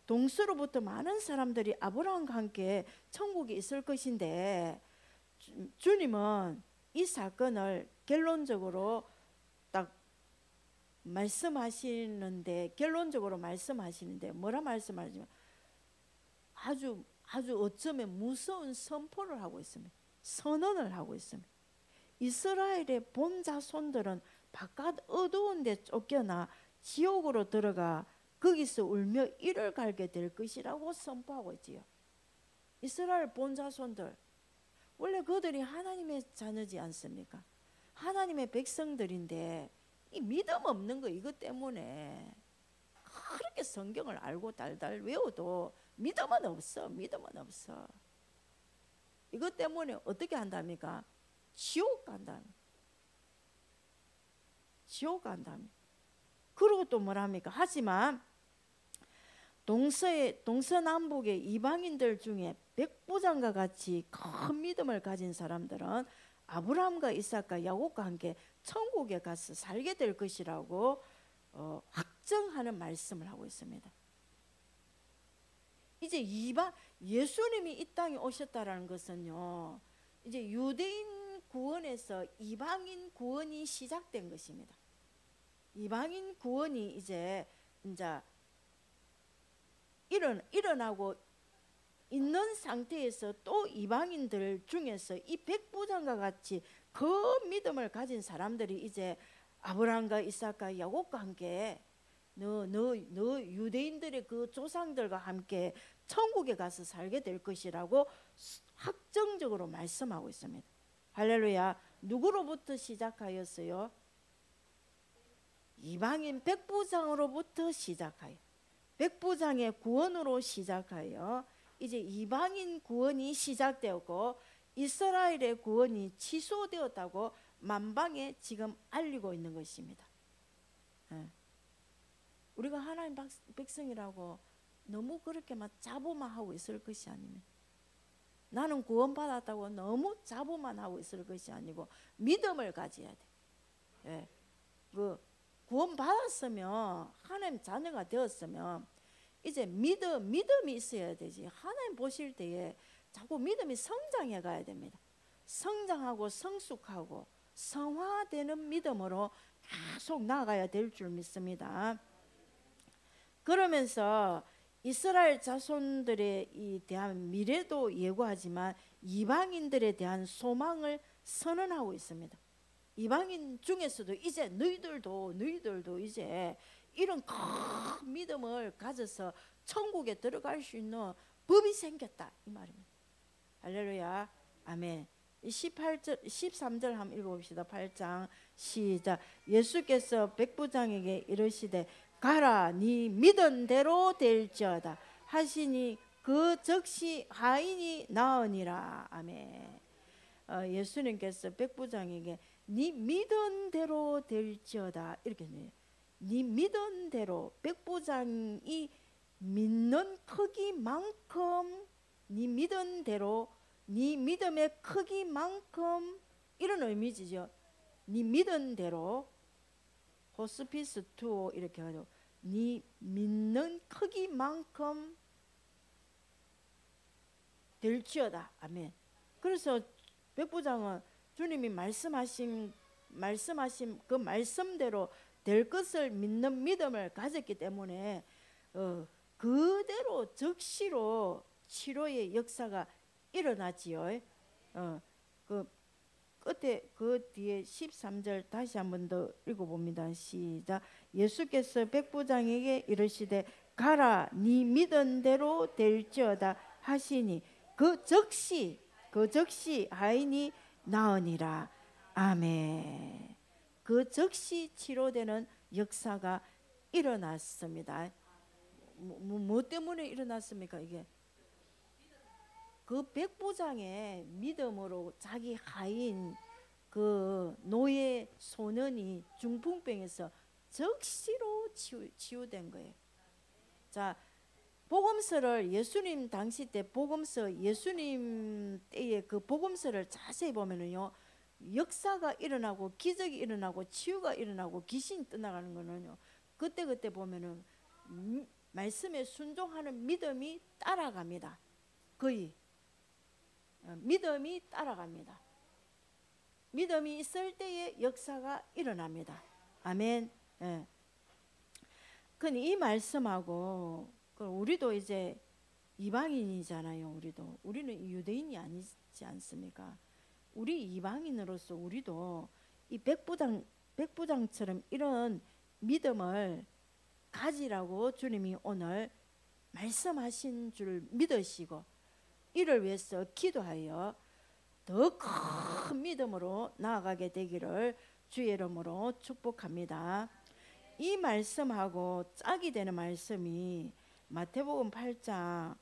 동서로부터 많은 사람들이 아브라함과 함께 천국에 있을 것인데 주님은 이 사건을 결론적으로 딱 말씀하시는데 뭐라 말씀하시냐면 아주 어쩌면 무서운 선포를 하고 있습니다. 선언을 하고 있습니다. 이스라엘의 본 자손들은 바깥 어두운 데 쫓겨나 지옥으로 들어가 거기서 울며 이를 갈게 될 것이라고 선포하고 있지요. 이스라엘 본 자손들, 원래 그들이 하나님의 자녀지 않습니까? 하나님의 백성들인데 이 믿음 없는 거 이것 때문에 그렇게 성경을 알고 달달 외워도 믿음은 없어. 이것 때문에 어떻게 한답니까? 지옥 간답니다. 그리고 또 뭐랍니까? 하지만 동서남북의 이방인들 중에 백부장과 같이 큰 믿음을 가진 사람들은 아브라함과 이삭과 야곱과 함께 천국에 가서 살게 될 것이라고 확정하는 말씀을 하고 있습니다. 이제 예수님이 이 땅에 오셨다라는 것은요, 이제 유대인 구원에서 이방인 구원이 시작된 것입니다. 이방인 구원이 이제 일어나고 있는 상태에서 또 이방인들 중에서 이 백부장과 같이 그 믿음을 가진 사람들이 이제 아브라함과 이삭과 야곱과 함께 너 유대인들의 그 조상들과 함께 천국에 가서 살게 될 것이라고 확정적으로 말씀하고 있습니다. 할렐루야. 누구로부터 시작하였어요? 이방인 백부장으로부터 시작하여 백부장의 구원으로 시작하여 이제 이방인 구원이 시작되었고 이스라엘의 구원이 취소되었다고 만방에 지금 알리고 있는 것입니다. 우리가 하나님 백성이라고 너무 그렇게 막 자부만 하고 있을 것이 아닙니다. 나는 구원받았다고 너무 자부만 하고 있을 것이 아니고 믿음을 가져야 돼. 그 구원받았으면 하나님 자녀가 되었으면 이제 믿음이 있어야 되지. 하나님 보실 때에 자꾸 믿음이 성장해 가야 됩니다. 성장하고 성숙하고 성화되는 믿음으로 계속 나아가야 될 줄 믿습니다. 그러면서 이스라엘 자손들에 대한 미래도 예고하지만 이방인들에 대한 소망을 선언하고 있습니다. 이방인 중에서도 이제 너희들도 이제 이런 큰 믿음을 가져서 천국에 들어갈 수 있는 법이 생겼다 이 말입니다. 할렐루야. 아멘. 13절 한번 읽어봅시다. 8장 시작. 예수께서 백부장에게 이르시되 가라 네 믿은 대로 될지어다 하시니 그 즉시 하인이 나으니라. 아멘. 예수님께서 백부장에게 네 믿은 대로 될지어다. 이렇게 해요. 네 믿은 대로, 백부장이 믿는 크기만큼, 네 믿은 대로, 네 믿음의 크기만큼, 이런 의미지죠. 네 믿은 대로, 호스피스 투 이렇게 하죠. 네 믿는 크기만큼 될지어다. 아멘. 그래서 백부장은 주님이 말씀하신 그 말씀대로 될 것을 믿는 믿음을 가졌기 때문에 그대로 즉시로 치료의 역사가 일어나지요. 그 끝에 그 뒤에 13절 다시 한 번 더 읽어봅니다. 시작. 예수께서 백부장에게 이르시되 가라, 네 믿은 대로 될지어다 하시니 그 즉시 하인이 나으니라. 아멘. 그 즉시 치료되는 역사가 일어났습니다. 뭐 때문에 일어났습니까? 이게 그 백부장의 믿음으로 자기 하인 그 노예 소년이 중풍병에서 즉시로 치유된 거예요. 자, 복음서를 예수님 당시 때 복음서, 예수님 때의 그 복음서를 자세히 보면은요, 역사가 일어나고 기적이 일어나고 치유가 일어나고 귀신이 떠나가는 거는요, 그때 보면은 말씀에 순종하는 믿음이 따라갑니다. 거의 믿음이 따라갑니다. 믿음이 있을 때의 역사가 일어납니다. 아멘. 예. 근데 이 말씀하고 우리도 이제 이방인이잖아요. 우리는 유대인이 아니지 않습니까? 우리 이방인으로서 우리도 이 백부장처럼 이런 믿음을 가지라고 주님이 오늘 말씀하신 줄 믿으시고, 이를 위해서 기도하여 더 큰 믿음으로 나아가게 되기를 주의 이름으로 축복합니다. 이 말씀하고 짝이 되는 말씀이 마태복음 8장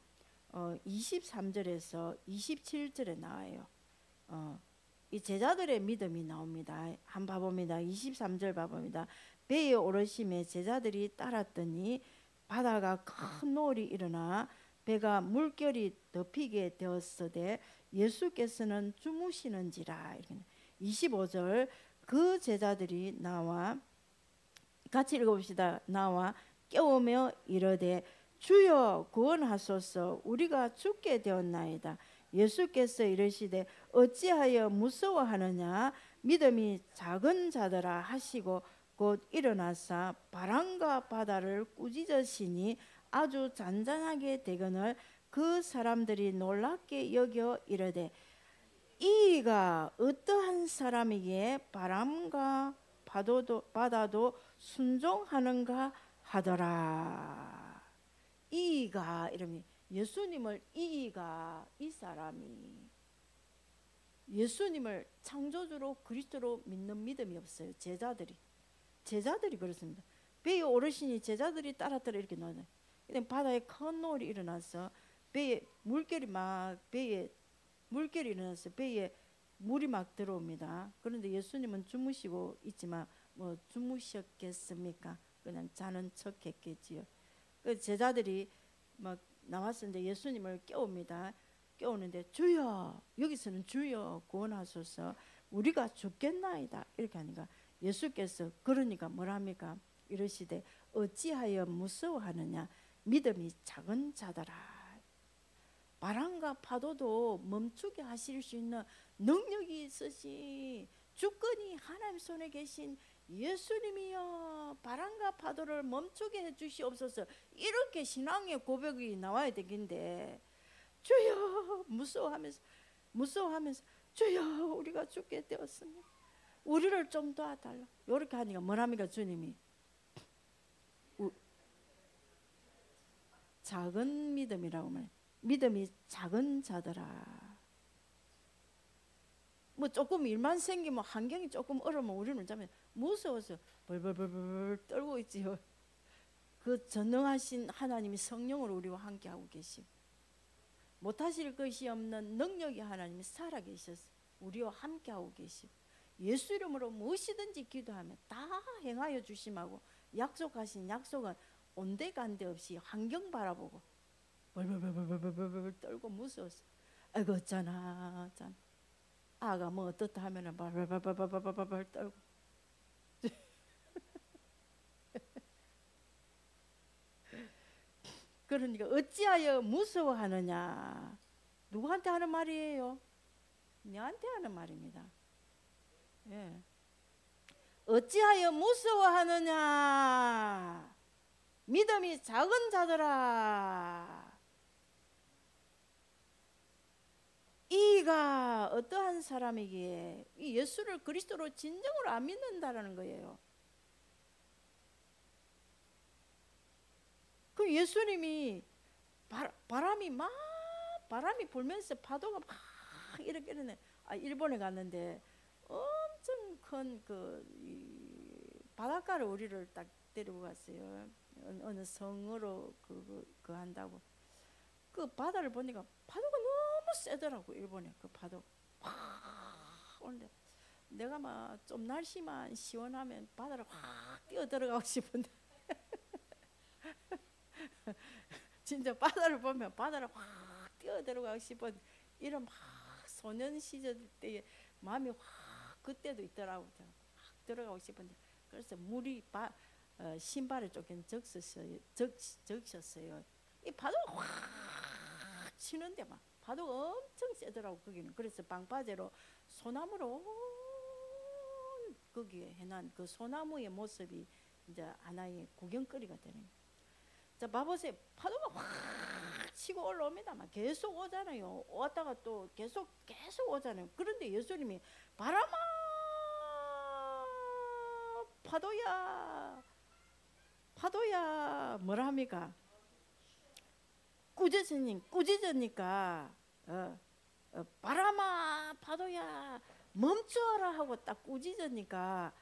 23절에서 27절에 나와요. 이 제자들의 믿음이 나옵니다. 한번 봐봅니다. 23절 봐봅니다. 배에 오르심에 제자들이 따랐더니 바다가 큰 노을이 일어나 배가 물결이 덮이게 되었으되 예수께서는 주무시는지라. 25절 그 제자들이 나와 같이 읽어봅시다. 나와 깨우며 이르되 주여 구원하소서, 우리가 죽게 되었나이다. 예수께서 이르시되 어찌하여 무서워하느냐, 믿음이 작은 자들아 하시고 곧 일어나사 바람과 바다를 꾸짖으시니 아주 잔잔하게 되거늘 그 사람들이 놀랍게 여겨 이르되 이가 어떠한 사람이기에 바람과 바다도 순종하는가 하더라. 이가 이러면 예수님을, 이가 이 사람이 예수님을 창조주로 그리스도로 믿는 믿음이 없어요. 제자들이 그렇습니다. 배에 오르시니 제자들이 따랐더라 이렇게 나와요. 바다에 큰 노을이 일어나서 배에 물결이 일어나서 배에 물이 막 들어옵니다. 그런데 예수님은 주무시고 있지만 뭐 주무셨겠습니까? 그냥 자는 척했겠지요. 그 제자들이 막 나왔는데 예수님을 깨웁니다. 깨우는데 주여, 여기서는 주여 구원하소서, 우리가 죽겠나이다 이렇게 하니까 예수께서 그러니까 뭐랍니까? 이러시되 어찌하여 무서워하느냐, 믿음이 작은 자들아. 바람과 파도도 멈추게 하실 수 있는 능력이 있으시 주권이 하나님 손에 계신 예수님이여 바람과 파도를 멈추게 해주시옵소서. 이렇게 신앙의 고백이 나와야 되긴데 주여 무서워하면서 주여 우리가 죽게 되었습니다, 우리를 좀 도와달라 이렇게 하니까 뭐랍니까? 주님이 작은 믿음이라고 말해요. 믿음이 작은 자들아. 뭐 조금 일만 생기면 환경이 조금 어려우면 우리는 자면 무서워서 벌벌벌벌 떨고 있지요. 그 전능하신 하나님이 성령으로 우리와 함께하고 계시고 못하실 것이 없는 능력이 하나님이 살아계셔서 우리와 함께하고 계시고 예수 이름으로 무엇이든지 기도하면 다 행하여 주심하고 약속하신 약속은 온데간데 없이 환경 바라보고 벌벌벌벌벌벌 떨고 무서웠어. 아이고 어쩌나 짠. 아가 뭐 어떻다 하면은 벌벌벌벌벌벌 떨고. 그러니까 어찌하여 무서워하느냐. 누구한테 하는 말이에요? 너한테 하는 말입니다. 예. 어찌하여 무서워하느냐. 믿음이 작은 자들아. 이가 어떠한 사람이기에 이 예수를 그리스도로 진정으로 안 믿는다라는 거예요. 그 예수님이 바람이 불면서 파도가 막 이렇게 이러네. 일본에 갔는데 엄청 큰 바닷가를 우리를 딱 데리고 갔어요. 어느 성으로 그 한다고. 그 바다를 보니까 파도가 너무 세더라고. 일본에 그 파도 확 오는데 내가 막 좀 날씨만 시원하면 바다를 확 뛰어 들어가고 싶은데 진짜 바다를 보면 바다를 확 뛰어 들어가고 싶은 이런 막 소년 시절 때의 마음이 확 그때도 있더라고. 확 들어가고 싶은데 그래서 물이 신발에 조금 적셨어요. 이 파도가 확 치는데 막 파도가 엄청 세더라고 거기는. 그래서 방파제로 소나무로 거기에 해놓은 그 소나무의 모습이 이제 하나의 구경거리가 되는 거예요. 자, 봐보세요. 파도가 확 치고 올라옵니다. 막 계속 오잖아요. 왔다가 또 계속 오잖아요. 그런데 예수님이 바람아 파도야 뭐라 합니까? 꾸짖으니까 바람아 파도야 멈춰라 하고 딱 꾸짖으니까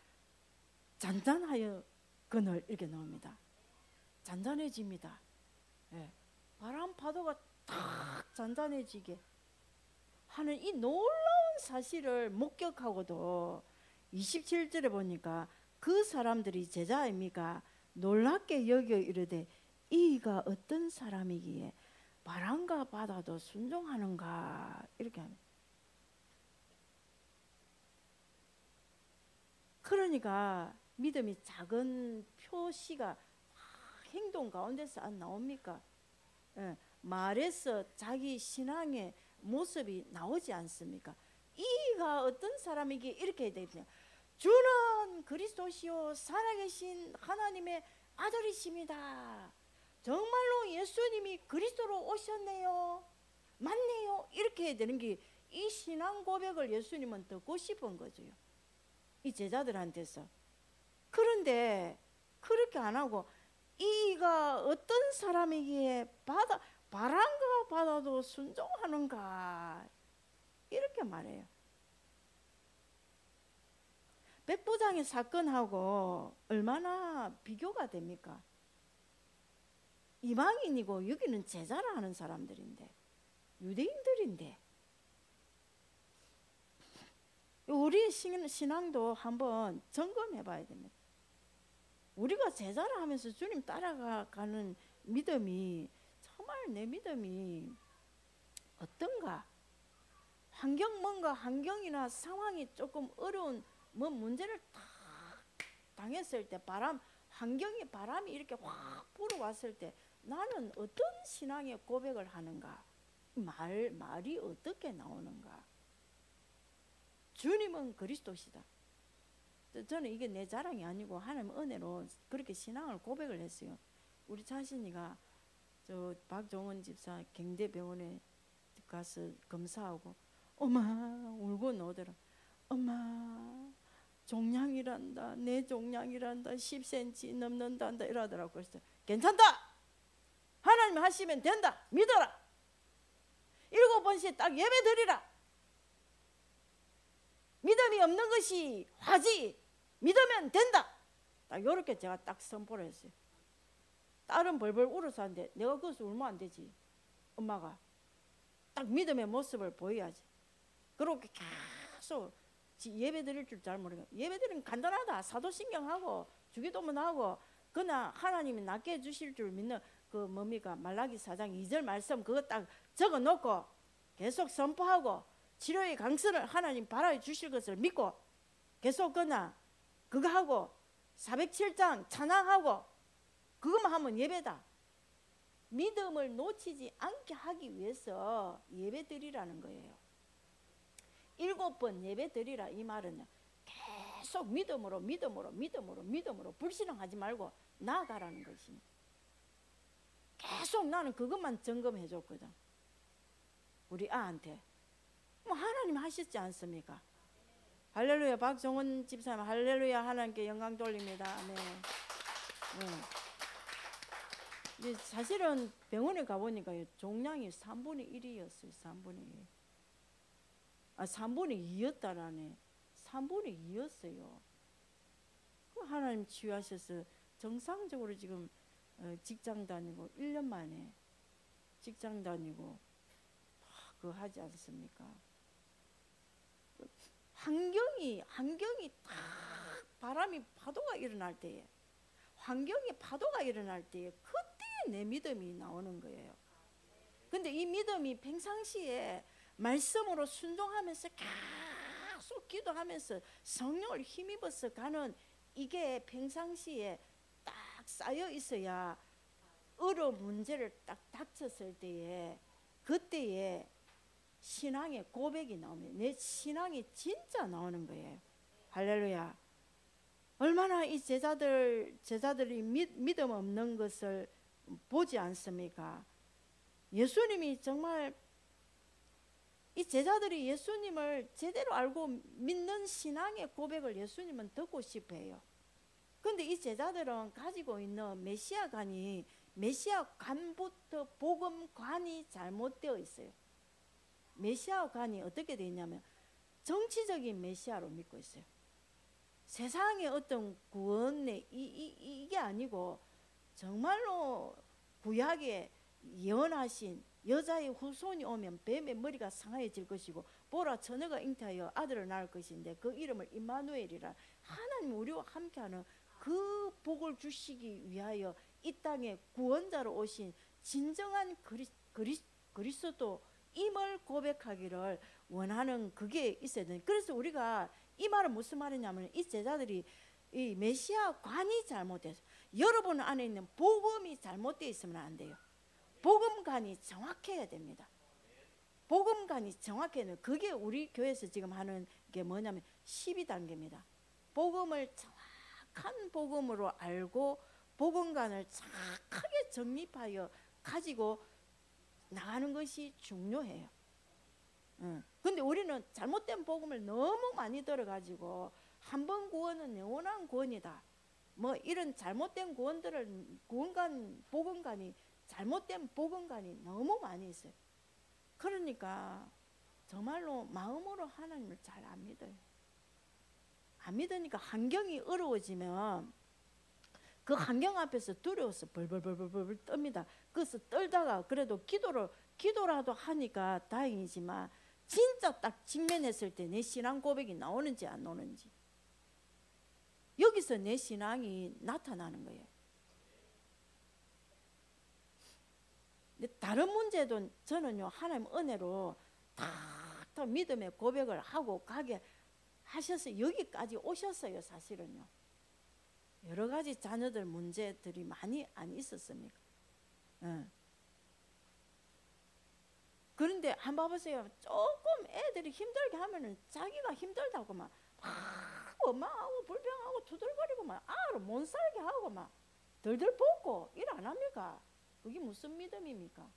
잔잔하여 그늘 이렇게 나옵니다. 잔잔해집니다. 예. 바람 파도가 탁 잔잔해지게 하는 이 놀라운 사실을 목격하고도 27절에 보니까 그 사람들이 제자입니까? 놀랍게 여겨 이르되 이가 어떤 사람이기에 바람과 바다도 순종하는가 이렇게 합니다. 그러니까 믿음이 작은 표시가 행동 가운데서 안 나옵니까? 예, 말에서 자기 신앙의 모습이 나오지 않습니까? 이가 어떤 사람이기에 이렇게 되거든요. 주는 그리스도시요 살아계신 하나님의 아들이십니다. 정말로 예수님이 그리스도로 오셨네요. 맞네요. 이렇게 해야 되는 게 이 신앙 고백을 예수님은 듣고 싶은 거죠. 이 제자들한테서. 그런데 그렇게 안 하고 이가 어떤 사람이기에 바람과 바다도 순종하는가 이렇게 말해요. 백부장의 사건하고 얼마나 비교가 됩니까? 이방인이고 여기는 제자라 하는 사람들인데 유대인들인데 우리 신앙도 한번 점검해 봐야 됩니다. 우리가 제자라 하면서 주님 따라가는 믿음이 정말 내 믿음이 어떤가? 뭔가 환경이나 상황이 조금 어려운 뭐 문제를 딱 당했을 때 바람이 이렇게 확 불어왔을 때 나는 어떤 신앙의 고백을 하는가? 말이 어떻게 나오는가? 주님은 그리스도시다. 저는 이게 내 자랑이 아니고 하나님 은혜로 그렇게 신앙을 고백을 했어요. 우리 자신이가 저 박종원 집사 경대병원에 가서 검사하고 엄마 울고 나오더라. 엄마 종양이란다. 내 종양이란다. 10cm 넘는단다 이러더라고. 그래서 괜찮다. 하나님 하시면 된다. 믿어라. 7번씩 딱 예배 드리라. 믿음이 없는 것이 화지. 믿으면 된다. 딱 이렇게 제가 딱 선포를 했어요. 딸은 벌벌 울어서 하는데 내가 거기서 울면 안 되지. 엄마가 딱 믿음의 모습을 보여야지. 그렇게 계속 예배 드릴 줄 잘 모르고 예배 드리면 간단하다. 사도신경하고 주기도문 하고 그러나 하나님이 낫게 해주실 줄 믿는 그 뭡니까 말라기 4장 2절 말씀 그거 딱 적어놓고 계속 선포하고 치료의 강선을 하나님 발하여 주실 것을 믿고 계속 그러나 그거 하고 407장 찬양하고 그것만 하면 예배다. 믿음을 놓치지 않게 하기 위해서 예배 드리라는 거예요. 7번 예배 드리라 이 말은요. 계속 믿음으로 불신앙하지 말고 나아가라는 것입니다. 계속 나는 그것만 점검해 줬거든. 우리 아한테. 뭐 하나님 하셨지 않습니까? 할렐루야. 박정원 집사님 할렐루야. 하나님께 영광 돌립니다. 네. 네. 사실은 병원에 가보니까 종양이 3분의 1이었어요. 3분의 1. 3분의 2였다라네. 3분의 2였어요. 하나님 치유하셔서 정상적으로 지금 직장 다니고 1년 만에 직장 다니고 그거 하지 않습니까? 환경이 딱 바람이 파도가 일어날 때에 환경이 파도가 일어날 때에 그때 내 믿음이 나오는 거예요. 근데 이 믿음이 평상시에 말씀으로 순종하면서 계속 기도하면서 성령을 힘입어서 가는 이게 평상시에 딱 쌓여 있어야 어려운 문제를 딱 닥쳤을 때에 그때에 신앙의 고백이 나오면 내 신앙이 진짜 나오는 거예요. 할렐루야. 얼마나 이 제자들이 믿음 없는 것을 보지 않습니까? 예수님이 정말 이 제자들이 예수님을 제대로 알고 믿는 신앙의 고백을 예수님은 듣고 싶어 해요. 그런데 이 제자들은 가지고 있는 메시아관이 메시아관부터 복음관이 잘못되어 있어요. 메시아관이 어떻게 되어 있냐면 정치적인 메시아로 믿고 있어요. 세상의 어떤 구원의 이게 아니고 정말로 구약에 예언하신 여자의 후손이 오면 뱀의 머리가 상하여질 것이고 보라 처녀가 잉태하여 아들을 낳을 것인데 그 이름을 임마누엘이라. 하나님 우리와 함께하는 그 복을 주시기 위하여 이 땅에 구원자로 오신 진정한 그리스도임을 고백하기를 원하는 그게 있어야 돼요. 그래서 우리가 이 말은 무슨 말이냐면 이 제자들이 이 메시아관이 잘못돼서 여러분 안에 있는 복음이 잘못되어 있으면 안 돼요. 복음관이 정확해야 됩니다. 복음관이 정확해야 돼요. 그게 우리 교회에서 지금 하는 게 뭐냐면 12단계입니다. 복음을 정확한 복음으로 알고 복음관을 정확하게 정립하여 가지고 나가는 것이 중요해요. 근데 우리는 잘못된 복음을 너무 많이 들어가지고 한 번 구원은 영원한 구원이다. 뭐 이런 잘못된 구원들을 복음관이 잘못된 복음관이 너무 많이 있어요. 그러니까 정말로 마음으로 하나님을 잘 안 믿어요. 안 믿으니까 환경이 어려워지면 그 환경 앞에서 두려워서 벌벌벌벌 떱니다. 그래서 떨다가 그래도 기도라도 하니까 다행이지만 진짜 딱 직면했을 때 내 신앙 고백이 나오는지 안 나오는지 여기서 내 신앙이 나타나는 거예요. 다른 문제도 저는요 하나님 은혜로 다 믿음의 고백을 하고 가게 하셔서 여기까지 오셨어요. 사실은요 여러 가지 자녀들 문제들이 많이 안 있었습니까? 그런데 한번 봐보세요. 조금 애들이 힘들게 하면은 자기가 힘들다고 막 원망하고 불평하고 투덜거리고 막 아를 못 살게 하고 막 덜덜 볶고 일 안 합니까? 그게 무슨 믿음입니까?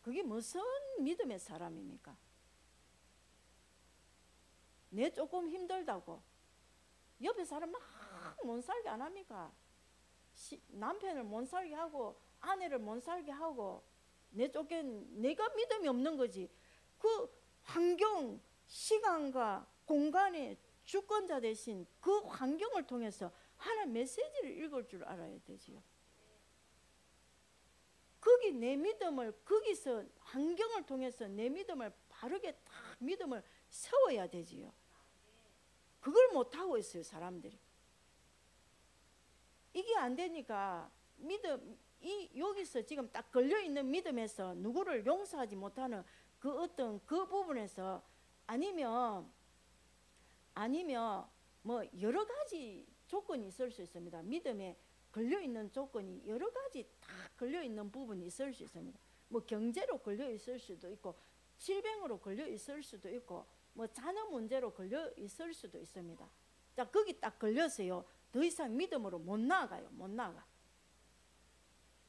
그게 무슨 믿음의 사람입니까? 내 조금 힘들다고 옆에 사람 막 못 살게 안 합니까? 남편을 못 살게 하고 아내를 못 살게 하고 내가 믿음이 없는 거지. 그 환경, 시간과 공간의 주권자 대신 그 환경을 통해서 하나님 메시지를 읽을 줄 알아야 되지요. 거기 내 믿음을 거기서 환경을 통해서 내 믿음을 바르게 딱 믿음을 세워야 되지요. 그걸 못하고 있어요, 사람들이. 이게 안 되니까 믿음, 여기서 지금 딱 걸려있는 믿음에서 누구를 용서하지 못하는 그 어떤 그 부분에서 아니면 뭐 여러 가지 조건이 있을 수 있습니다. 믿음에 걸려있는 조건이 여러 가지 다 걸려있는 부분이 있을 수 있습니다. 뭐 경제로 걸려있을 수도 있고, 질병으로 걸려있을 수도 있고, 뭐 자녀 문제로 걸려있을 수도 있습니다. 자, 거기 딱 걸려서요, 더 이상 믿음으로 못 나가요. 못 나가.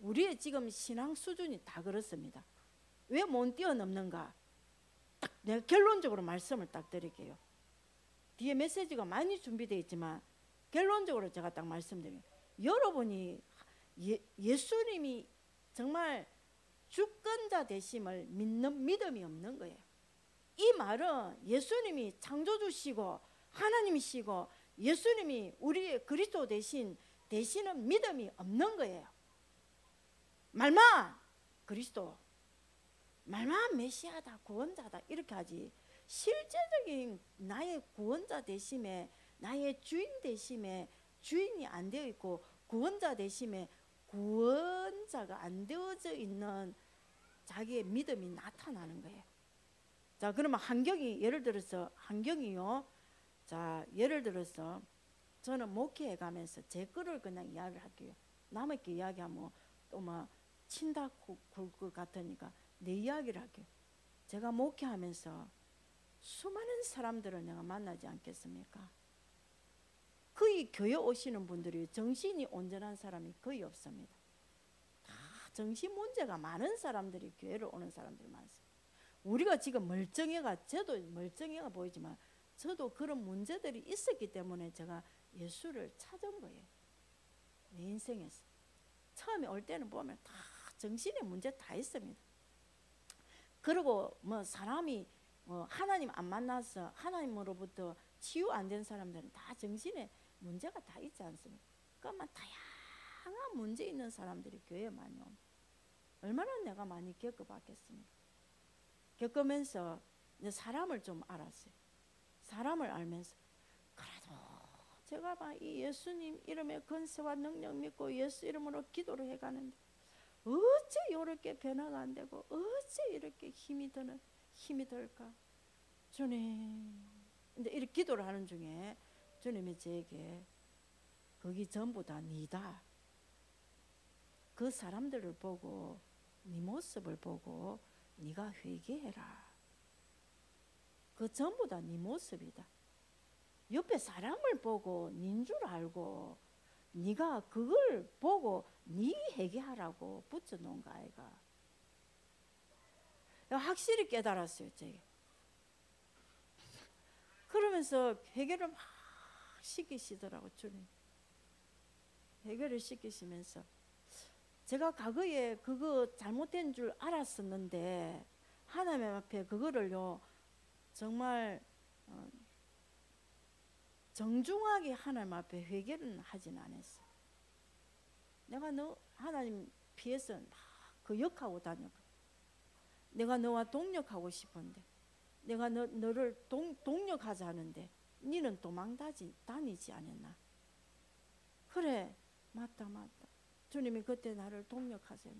우리의 지금 신앙 수준이 다 그렇습니다. 왜 못 뛰어넘는가? 딱 내가 결론적으로 말씀을 딱 드릴게요. 뒤에 메시지가 많이 준비되어 있지만 결론적으로 제가 딱 말씀드려요. 여러분이 예수님이 정말 주권자 되심을 믿는 믿음이 없는 거예요. 이 말은 예수님이 창조주시고 하나님이시고 예수님이 우리의 그리스도 되시는 믿음이 없는 거예요. 말만 그리스도, 말만 메시아다, 구원자다 이렇게 하지, 실제적인 나의 구원자 되심에, 나의 주인 되심에 주인이 안 되어 있고, 구원자 되심에 구원자가 안 되어져 있는 자기의 믿음이 나타나는 거예요. 자, 그러면 예를 들어서 자, 예를 들어서 저는 목회해 가면서 제 거를 그냥 이야기를 할게요. 남에게 이야기하면 또 막 친다 굴 것 같으니까 내 이야기를 할게요. 제가 목회하면서 수많은 사람들을 내가 만나지 않겠습니까? 거의 교회 오시는 분들이 정신이 온전한 사람이 거의 없습니다. 다 정신 문제가 많은 사람들이 교회를 오는 사람들이 많습니다. 우리가 지금 저도 멀쩡해가 보이지만 저도 그런 문제들이 있었기 때문에 제가 예수를 찾은 거예요. 내 인생에서. 처음에 올 때는 보면 다 정신의 문제 다 있습니다. 그리고 뭐 사람이 하나님 안 만나서 하나님으로부터 치유 안 된 사람들은 다 정신에 문제가 다 있지 않습니까? 그러면 다양한 문제 있는 사람들이 교회에 많이 옵니다. 얼마나 내가 많이 겪어봤겠습니까? 겪으면서 이제 사람을 좀 알았어요. 사람을 알면서 그래도 제가 막 이 예수님 이름의 권세와 능력 믿고 예수 이름으로 기도를 해가는데 어째 이렇게 변화가 안 되고 어째 이렇게 힘이 들까? 주님, 근데 이렇게 기도를 하는 중에 주님이 제게 거기 전부 다 니다. 그 사람들을 보고 네 모습을 보고 네가 회개해라. 그 전부 다 네 모습이다. 옆에 사람을 보고 닌 줄 알고 네가 그걸 보고 네 회개하라고 붙여놓은 거 아이가. 확실히 깨달았어요. 제가. 그러면서 회개를 막 시키시더라고 주님. 회개를 시키시면서 제가 과거에 그거 잘못된 줄 알았었는데 하나님 앞에 그거를요 정말 정중하게 하나님 앞에 회개는 하진 않았어. 내가 너 하나님 피해서 막 거역하고 다녔거든. 내가 너와 동력하고 싶은데, 내가 너를 동력하자 하는데 너는 도망 다니지 않았나? 그래, 맞다. 주님이 그때 나를 동력하세요.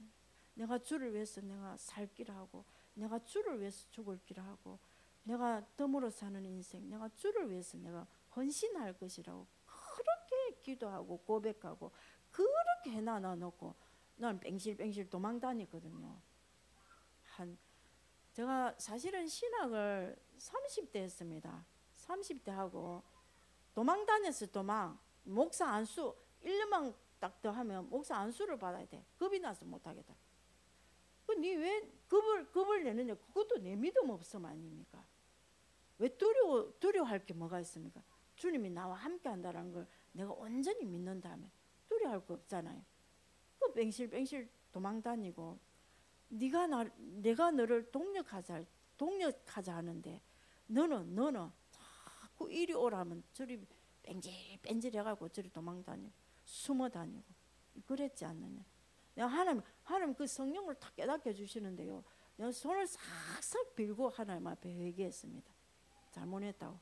내가 주를 위해서 내가 살기를 하고, 내가 주를 위해서 죽을기를 하고, 내가 덤으로 사는 인생, 내가 주를 위해서 내가 헌신할 것이라고 그렇게 기도하고 고백하고 그렇게 해놔 놓고 난 뺑실뺑실 도망 다니거든요. 제가 사실은 신학을 30대 했습니다. 30대 하고 도망 다녔어요. 목사 안수 1년만 딱 더 하면 목사 안수를 받아야 돼. 겁이 나서 못하겠다. 니 왜 겁을 내느냐? 그것도 내 믿음 없음 아닙니까? 왜 두려워할 게 뭐가 있습니까? 주님이 나와 함께 한다는 걸 내가 온전히 믿는다면 두려워할 거 없잖아요. 그 뺑실뺑실 도망 다니고 내가 너를 동력하자 하는데 너는 자꾸 이리 오라면 저리 뺀질 해가고 저리 도망 다니고 숨어 다니고 그랬지 않느냐. 내가 하나님 그 성령을 탁 깨닫게 해주시는데요. 내가 손을 싹싹 빌고 하나님 앞에 회개했습니다. 잘못했다고.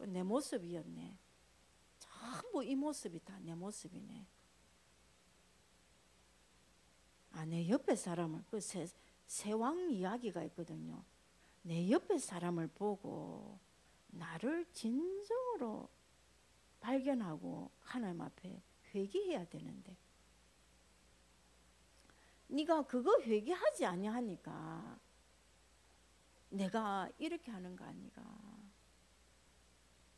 내 모습이었네. 전부 이 모습이 다 내 모습이네. 내 옆에 사람을, 그 세왕 이야기가 있거든요. 내 옆에 사람을 보고 나를 진정으로 발견하고 하나님 앞에 회개해야 되는데, 네가 그거 회개하지 아니하니까 내가 이렇게 하는 거 아니가.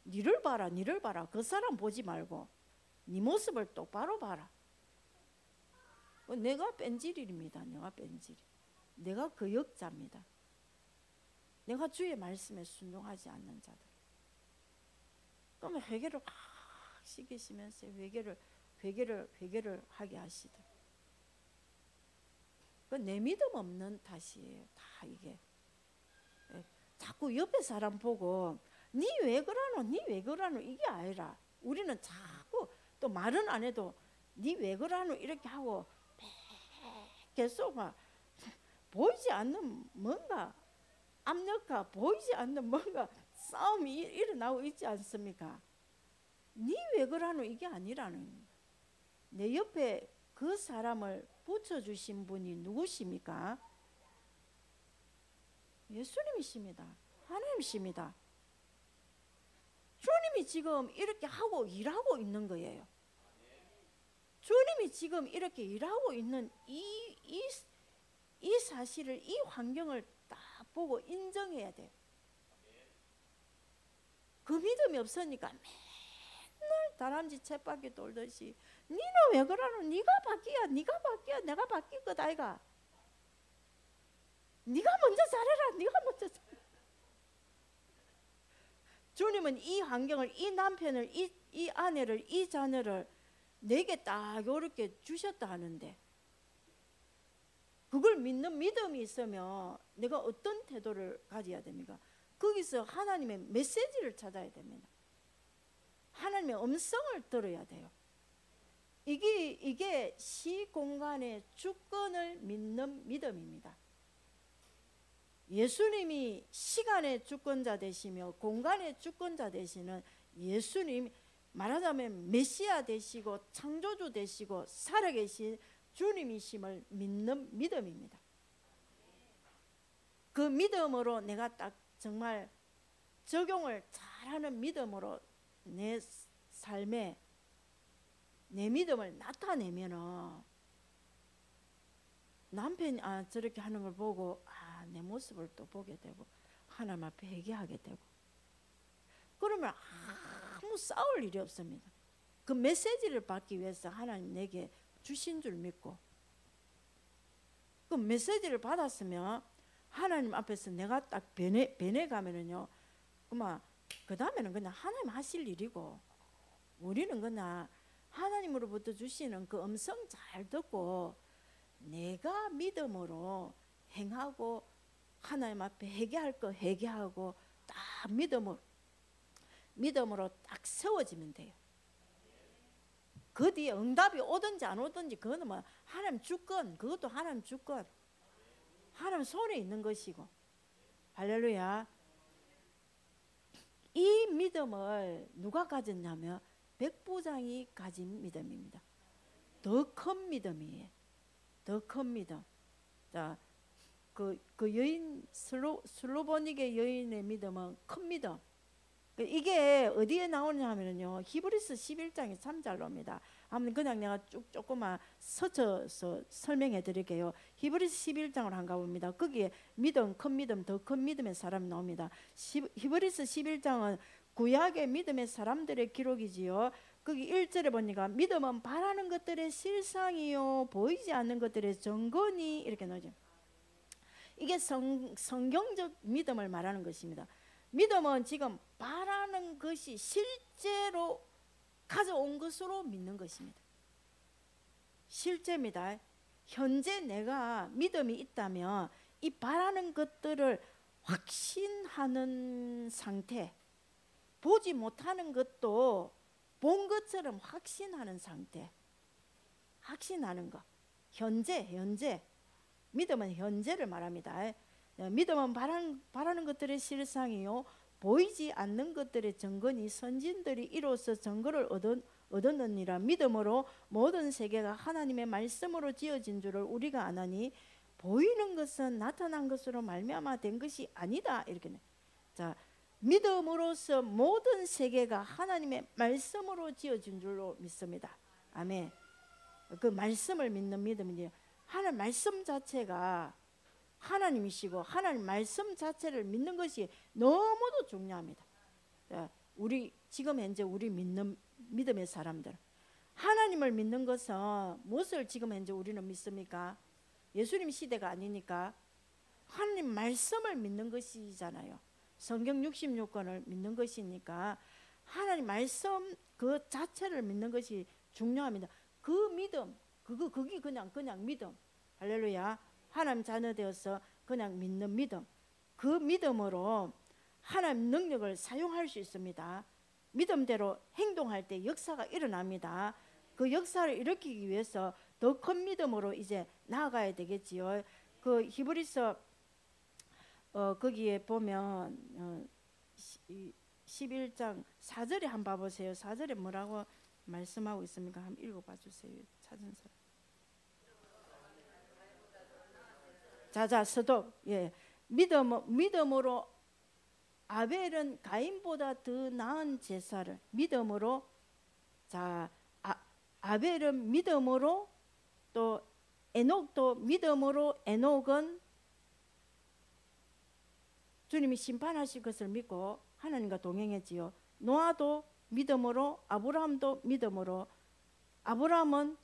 니를 봐라, 니를 봐라. 그 사람 보지 말고 네 모습을 똑바로 봐라. 내가 뺀질입니다. 내가 뺀질. 내가 그 역자입니다. 내가 주의 말씀에 순종하지 않는 자들. 그러면 회개를 확 시키시면서 회개를 하게 하시더라. 그 내 믿음 없는 탓이에요. 다 이게. 자꾸 옆에 사람 보고 니 왜 그러노? 니 왜 그러노? 이게 아니라 우리는 자꾸 또 말은 안 해도 니 왜 그러노? 이렇게 하고 계속 막 보이지 않는 뭔가 압력과 보이지 않는 뭔가 싸움이 일어나고 있지 않습니까? 니 왜 그러노? 이게 아니라는. 내 옆에 그 사람을 붙여주신 분이 누구십니까? 예수님이십니다. 하나님이십니다. 주님이 지금 이렇게 하고 일하고 있는 거예요. 주님이 지금 이렇게 일하고 있는 이 사실을, 이 환경을 딱 보고 인정해야 돼요. 그 믿음이 없으니까 맨날 다람쥐 쳇바퀴 돌듯이 니는 왜 그러노? 네가 바뀌야, 네가 바뀌야, 내가 바뀔 것 아이가. 네가 먼저 잘해라, 네가 먼저 잘해라. 주님은 이 환경을, 이 남편을, 이 아내를, 이 자녀를 내게 딱 이렇게 주셨다 하는데, 그걸 믿는 믿음이 있으면 내가 어떤 태도를 가져야 됩니까? 거기서 하나님의 메시지를 찾아야 됩니다. 하나님의 음성을 들어야 돼요. 이게 시공간의 주권을 믿는 믿음입니다. 예수님이 시간의 주권자 되시며 공간의 주권자 되시는 예수님, 말하자면 메시아 되시고 창조주 되시고 살아계신 주님이심을 믿는 믿음입니다. 그 믿음으로 내가 딱 정말 적용을 잘하는 믿음으로 내 삶에 내 믿음을 나타내면은 남편이 저렇게 하는 걸 보고 내 모습을 또 보게 되고 하나님 앞에 회개하게 되고, 그러면 아무 싸울 일이 없습니다. 그 메시지를 받기 위해서 하나님 내게 주신 줄 믿고, 그 메시지를 받았으면 하나님 앞에서 내가 딱 변해가면은요, 그 다음에는 그냥 하나님 하실 일이고, 우리는 그냥 하나님으로부터 주시는 그 음성 잘 듣고 내가 믿음으로 행하고 하나님 앞에 회개할 거 회개하고 딱 믿음으로 딱 세워지면 돼요. 그 뒤에 응답이 오든지 안 오든지 그거는 뭐 하나님 주권, 그것도 하나님 주권, 하나님 손에 있는 것이고. 할렐루야. 이 믿음을 누가 가졌냐면 백부장이 가진 믿음입니다. 더 큰 믿음이에요. 더 큰 믿음. 자, 그 여인 슬로보니게 여인의 믿음은 큰 믿음. 이게 어디에 나오냐면요, 히브리서 11장의 3절로입니다. 한번 그냥 내가 조금만 서쳐서 설명해 드릴게요. 히브리서 11장을 한번 가봅니다. 거기에 믿음, 큰 믿음, 더 큰 믿음의 사람이 나옵니다. 히브리서 11장은 구약의 믿음의 사람들의 기록이지요. 거기 1절에 보니까 믿음은 바라는 것들의 실상이요 보이지 않는 것들의 증거니, 이렇게 나오죠. 이게 성경적 믿음을 말하는 것입니다. 믿음은 지금 바라는 것이 실제로 가져온 것으로 믿는 것입니다. 실제입니다. 현재 내가 믿음이 있다면 이 바라는 것들을 확신하는 상태, 보지 못하는 것도 본 것처럼 확신하는 상태, 확신하는 것. 현재 믿음은 현재를 말합니다. 믿음은 바라는 것들의 실상이요 보이지 않는 것들의 증거니 선진들이 이로써 증거를 얻었느니라. 믿음으로 모든 세계가 하나님의 말씀으로 지어진 줄을 우리가 아나니 보이는 것은 나타난 것으로 말미암아 된 것이 아니다. 이렇게. 자, 믿음으로써 모든 세계가 하나님의 말씀으로 지어진 줄로 믿습니다. 아멘. 그 말씀을 믿는 믿음이에요. 하나님 말씀 자체가 하나님이시고 하나님 말씀 자체를 믿는 것이 너무도 중요합니다. 우리 지금 현재 우리 믿는 믿음의 사람들, 하나님을 믿는 것은 무엇을 지금 현재 우리는 믿습니까? 예수님 시대가 아니니까 하나님 말씀을 믿는 것이잖아요. 성경 66권을 믿는 것이니까 하나님 말씀 그 자체를 믿는 것이 중요합니다. 그 믿음, 그게 그냥 믿음. 할렐루야. 하나님 자녀 되어서 그냥 믿는 믿음. 그 믿음으로 하나님 능력을 사용할 수 있습니다. 믿음대로 행동할 때 역사가 일어납니다. 그 역사를 일으키기 위해서 더 큰 믿음으로 이제 나아가야 되겠지요. 그 히브리서 거기에 보면 11장 4절에 한번 봐보세요. 4절에 뭐라고 말씀하고 있습니까? 한번 읽어봐 주세요. 찾은 사람. 자, 스톱. 예, 믿음으로 아벨은 가인보다 더 나은 제사를 믿음으로. 자, 아벨은 믿음으로, 또 에녹도 믿음으로. 에녹은 주님이 심판하실 것을 믿고 하나님과 동행했지요. 노아도 믿음으로, 아브라함도 믿음으로. 아브라함은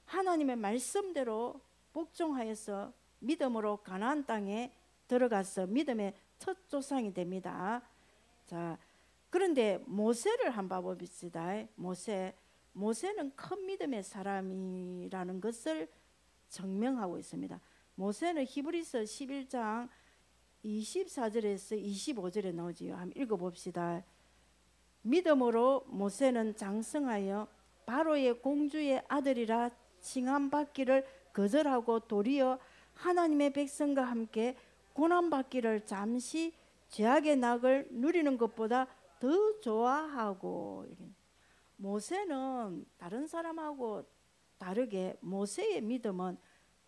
하나님의 말씀대로 복종하여서 믿음으로 가나안 땅에 들어가서 믿음의 첫 조상이 됩니다. 자, 그런데 모세를 한번 봐봅시다. 모세는 큰 믿음의 사람이라는 것을 증명하고 있습니다. 모세는 히브리서 11장 24절에서 25절에 나오지요. 한번 읽어봅시다. 믿음으로 모세는 장성하여 바로의 공주의 아들이라 칭함받기를 거절하고 도리어 하나님의 백성과 함께 고난받기를 잠시 죄악의 낙을 누리는 것보다 더 좋아하고. 모세는 다른 사람하고 다르게 모세의 믿음은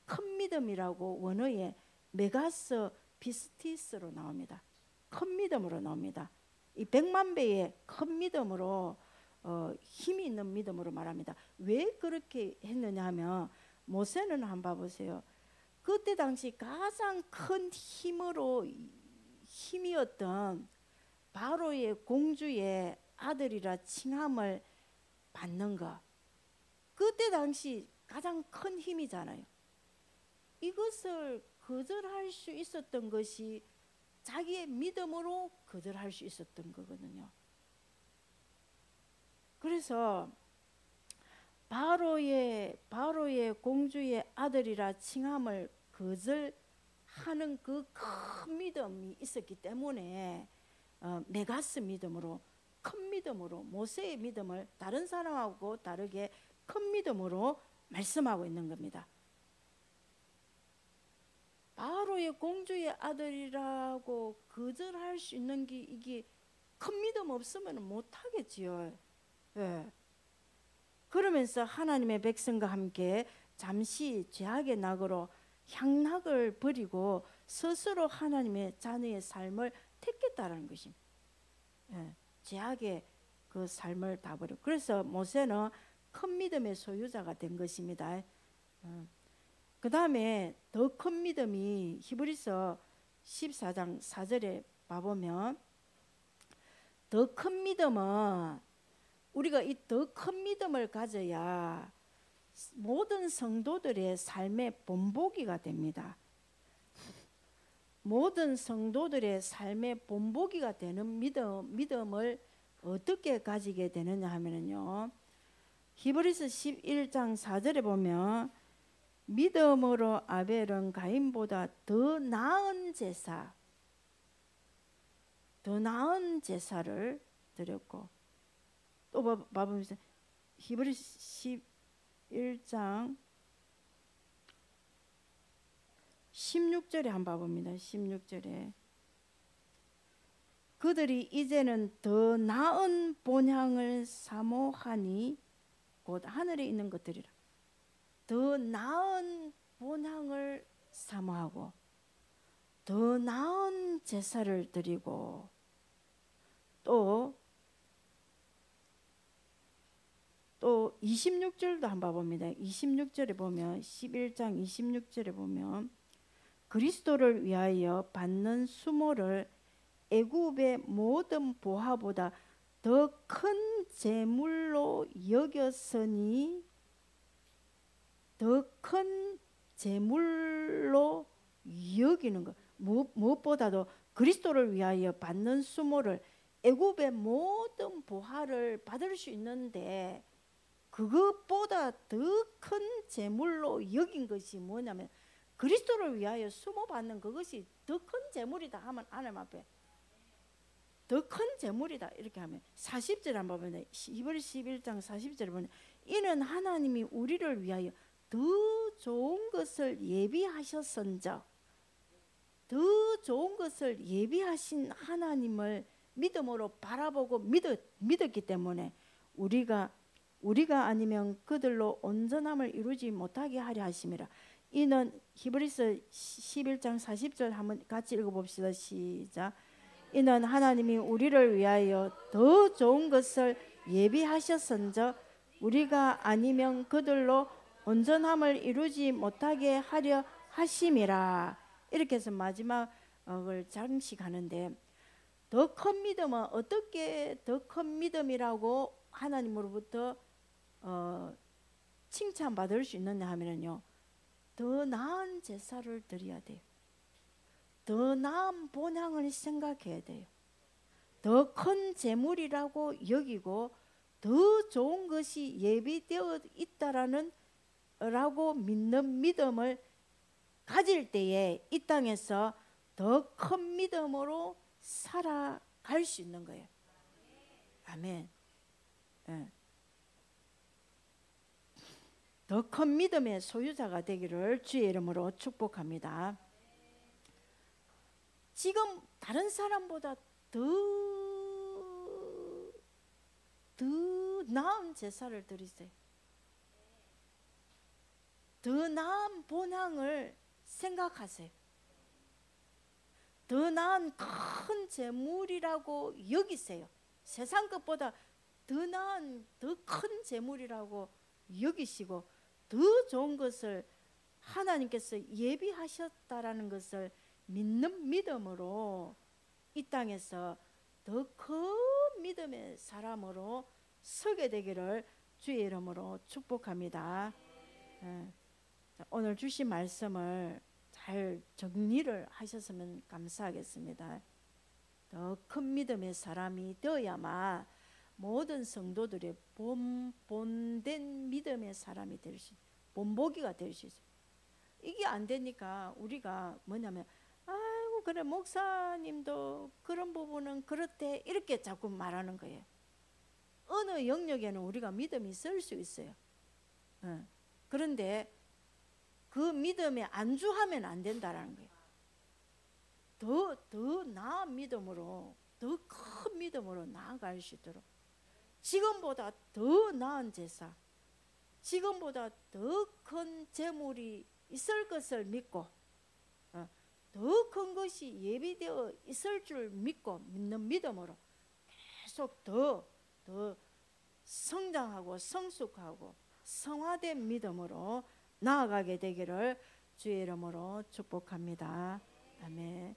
큰 믿음이라고 원어에 메가스 피스티스로 나옵니다. 큰 믿음으로 나옵니다. 이 100만 배의 큰 믿음으로 힘이 있는 믿음으로 말합니다. 왜 그렇게 했느냐 하면 모세는 한번 봐보세요. 그때 당시 가장 큰 힘이었던 바로의 공주의 아들이라 칭함을 받는 것, 그때 당시 가장 큰 힘이잖아요. 이것을 거절할 수 있었던 것이 자기의 믿음으로 거절할 수 있었던 거거든요. 그래서 바로의 공주의 아들이라 칭함을 거절하는 그 큰 믿음이 있었기 때문에 메가스 믿음으로, 큰 믿음으로, 모세의 믿음을 다른 사람하고 다르게 큰 믿음으로 말씀하고 있는 겁니다. 바로의 공주의 아들이라고 거절할 수 있는 게, 이게 큰 믿음 없으면 못하겠지요. 예. 그러면서 하나님의 백성과 함께 잠시 죄악의 낙으로 향락을 버리고 스스로 하나님의 자녀의 삶을 택했다라는 것입니다. 예. 죄악의 그 삶을 다 버리고. 그래서 모세는 큰 믿음의 소유자가 된 것입니다. 그 다음에 더 큰 믿음이 히브리서 14장 4절에 봐보면, 더 큰 믿음은, 우리가 이 더 큰 믿음을 가져야 모든 성도들의 삶의 본보기가 됩니다. 모든 성도들의 삶의 본보기가 되는 믿음을 어떻게 가지게 되느냐 하면요, 히브리서 11장 4절에 보면 믿음으로 아벨은 가인보다 더 나은 제사를 드렸고, 또 봐보면서 히브리서 11장 16절에 한번 봐봅니다. 16절에 그들이 이제는 더 나은 본향을 사모하니 곧 하늘에 있는 것들이라. 더 나은 본향을 사모하고 더 나은 제사를 드리고 또 26절도 한번 봅니다. 26절에 보면 11장 26절에 보면 그리스도를 위하여 받는 수모를 애굽의 모든 보화보다 더 큰 재물로 여겼으니 더 큰 재물로 여기는 것 무엇보다도 그리스도를 위하여 받는 수모를 애굽의 모든 보화를 받을 수 있는데 그것보다 더 큰 재물로 여긴 것이 뭐냐면 그리스도를 위하여 수모 받는 그것이 더 큰 재물이다 하면 하나님 앞에 더 큰 재물이다 이렇게 하면 40절 한번 보면 히브리 11장 40절에 보면 이는 하나님이 우리를 위하여 더 좋은 것을 예비하셨은즉 더 좋은 것을 예비하신 하나님을 믿음으로 바라보고 믿었기 때문에 우리가 아니면 그들로 온전함을 이루지 못하게 하려 하심이라. 이는 히브리서 11장 40절 한번 같이 읽어봅시다. 시작. 이는 하나님이 우리를 위하여 더 좋은 것을 예비하셨은즉 우리가 아니면 그들로 온전함을 이루지 못하게 하려 하심이라. 이렇게 해서 마지막을 장식하는데 더 큰 믿음은 어떻게 더 큰 믿음이라고 하나님으로부터 칭찬받을 수 있느냐 하면요, 더 나은 제사를 드려야 돼요. 더 나은 본향을 생각해야 돼요. 더 큰 재물이라고 여기고 더 좋은 것이 예비되어 있다라는 라고 믿는 믿음을 가질 때에 이 땅에서 더 큰 믿음으로 살아갈 수 있는 거예요. 아멘. 예. 더 큰 믿음의 소유자가 되기를 주의 이름으로 축복합니다. 지금 다른 사람보다 더 나은 제사를 드리세요. 더 나은 본향을 생각하세요. 더 나은 큰 재물이라고 여기세요. 세상 것보다 더 나은 더 큰 재물이라고 여기시고 더 좋은 것을 하나님께서 예비하셨다라는 것을 믿는 믿음으로 이 땅에서 더 큰 믿음의 사람으로 서게 되기를 주의 이름으로 축복합니다. 오늘 주신 말씀을 잘 정리를 하셨으면 감사하겠습니다. 더 큰 믿음의 사람이 되어야만 모든 성도들의 본된 믿음의 사람이 될 수, 본보기가 될 수 있어요. 이게 안 되니까 우리가 뭐냐면 아이고 그래 목사님도 그런 부분은 그렇대 이렇게 자꾸 말하는 거예요. 어느 영역에는 우리가 믿음이 있을 수 있어요. 그런데 그 믿음에 안주하면 안 된다라는 거예요. 더 나은 믿음으로, 더 큰 믿음으로 나아갈 수 있도록 지금보다 더 나은 제사, 지금보다 더 큰 재물이 있을 것을 믿고 더 큰 것이 예비되어 있을 줄 믿고 믿는 믿음으로 계속 더 성장하고 성숙하고 성화된 믿음으로 나아가게 되기를 주의 이름으로 축복합니다. 아멘.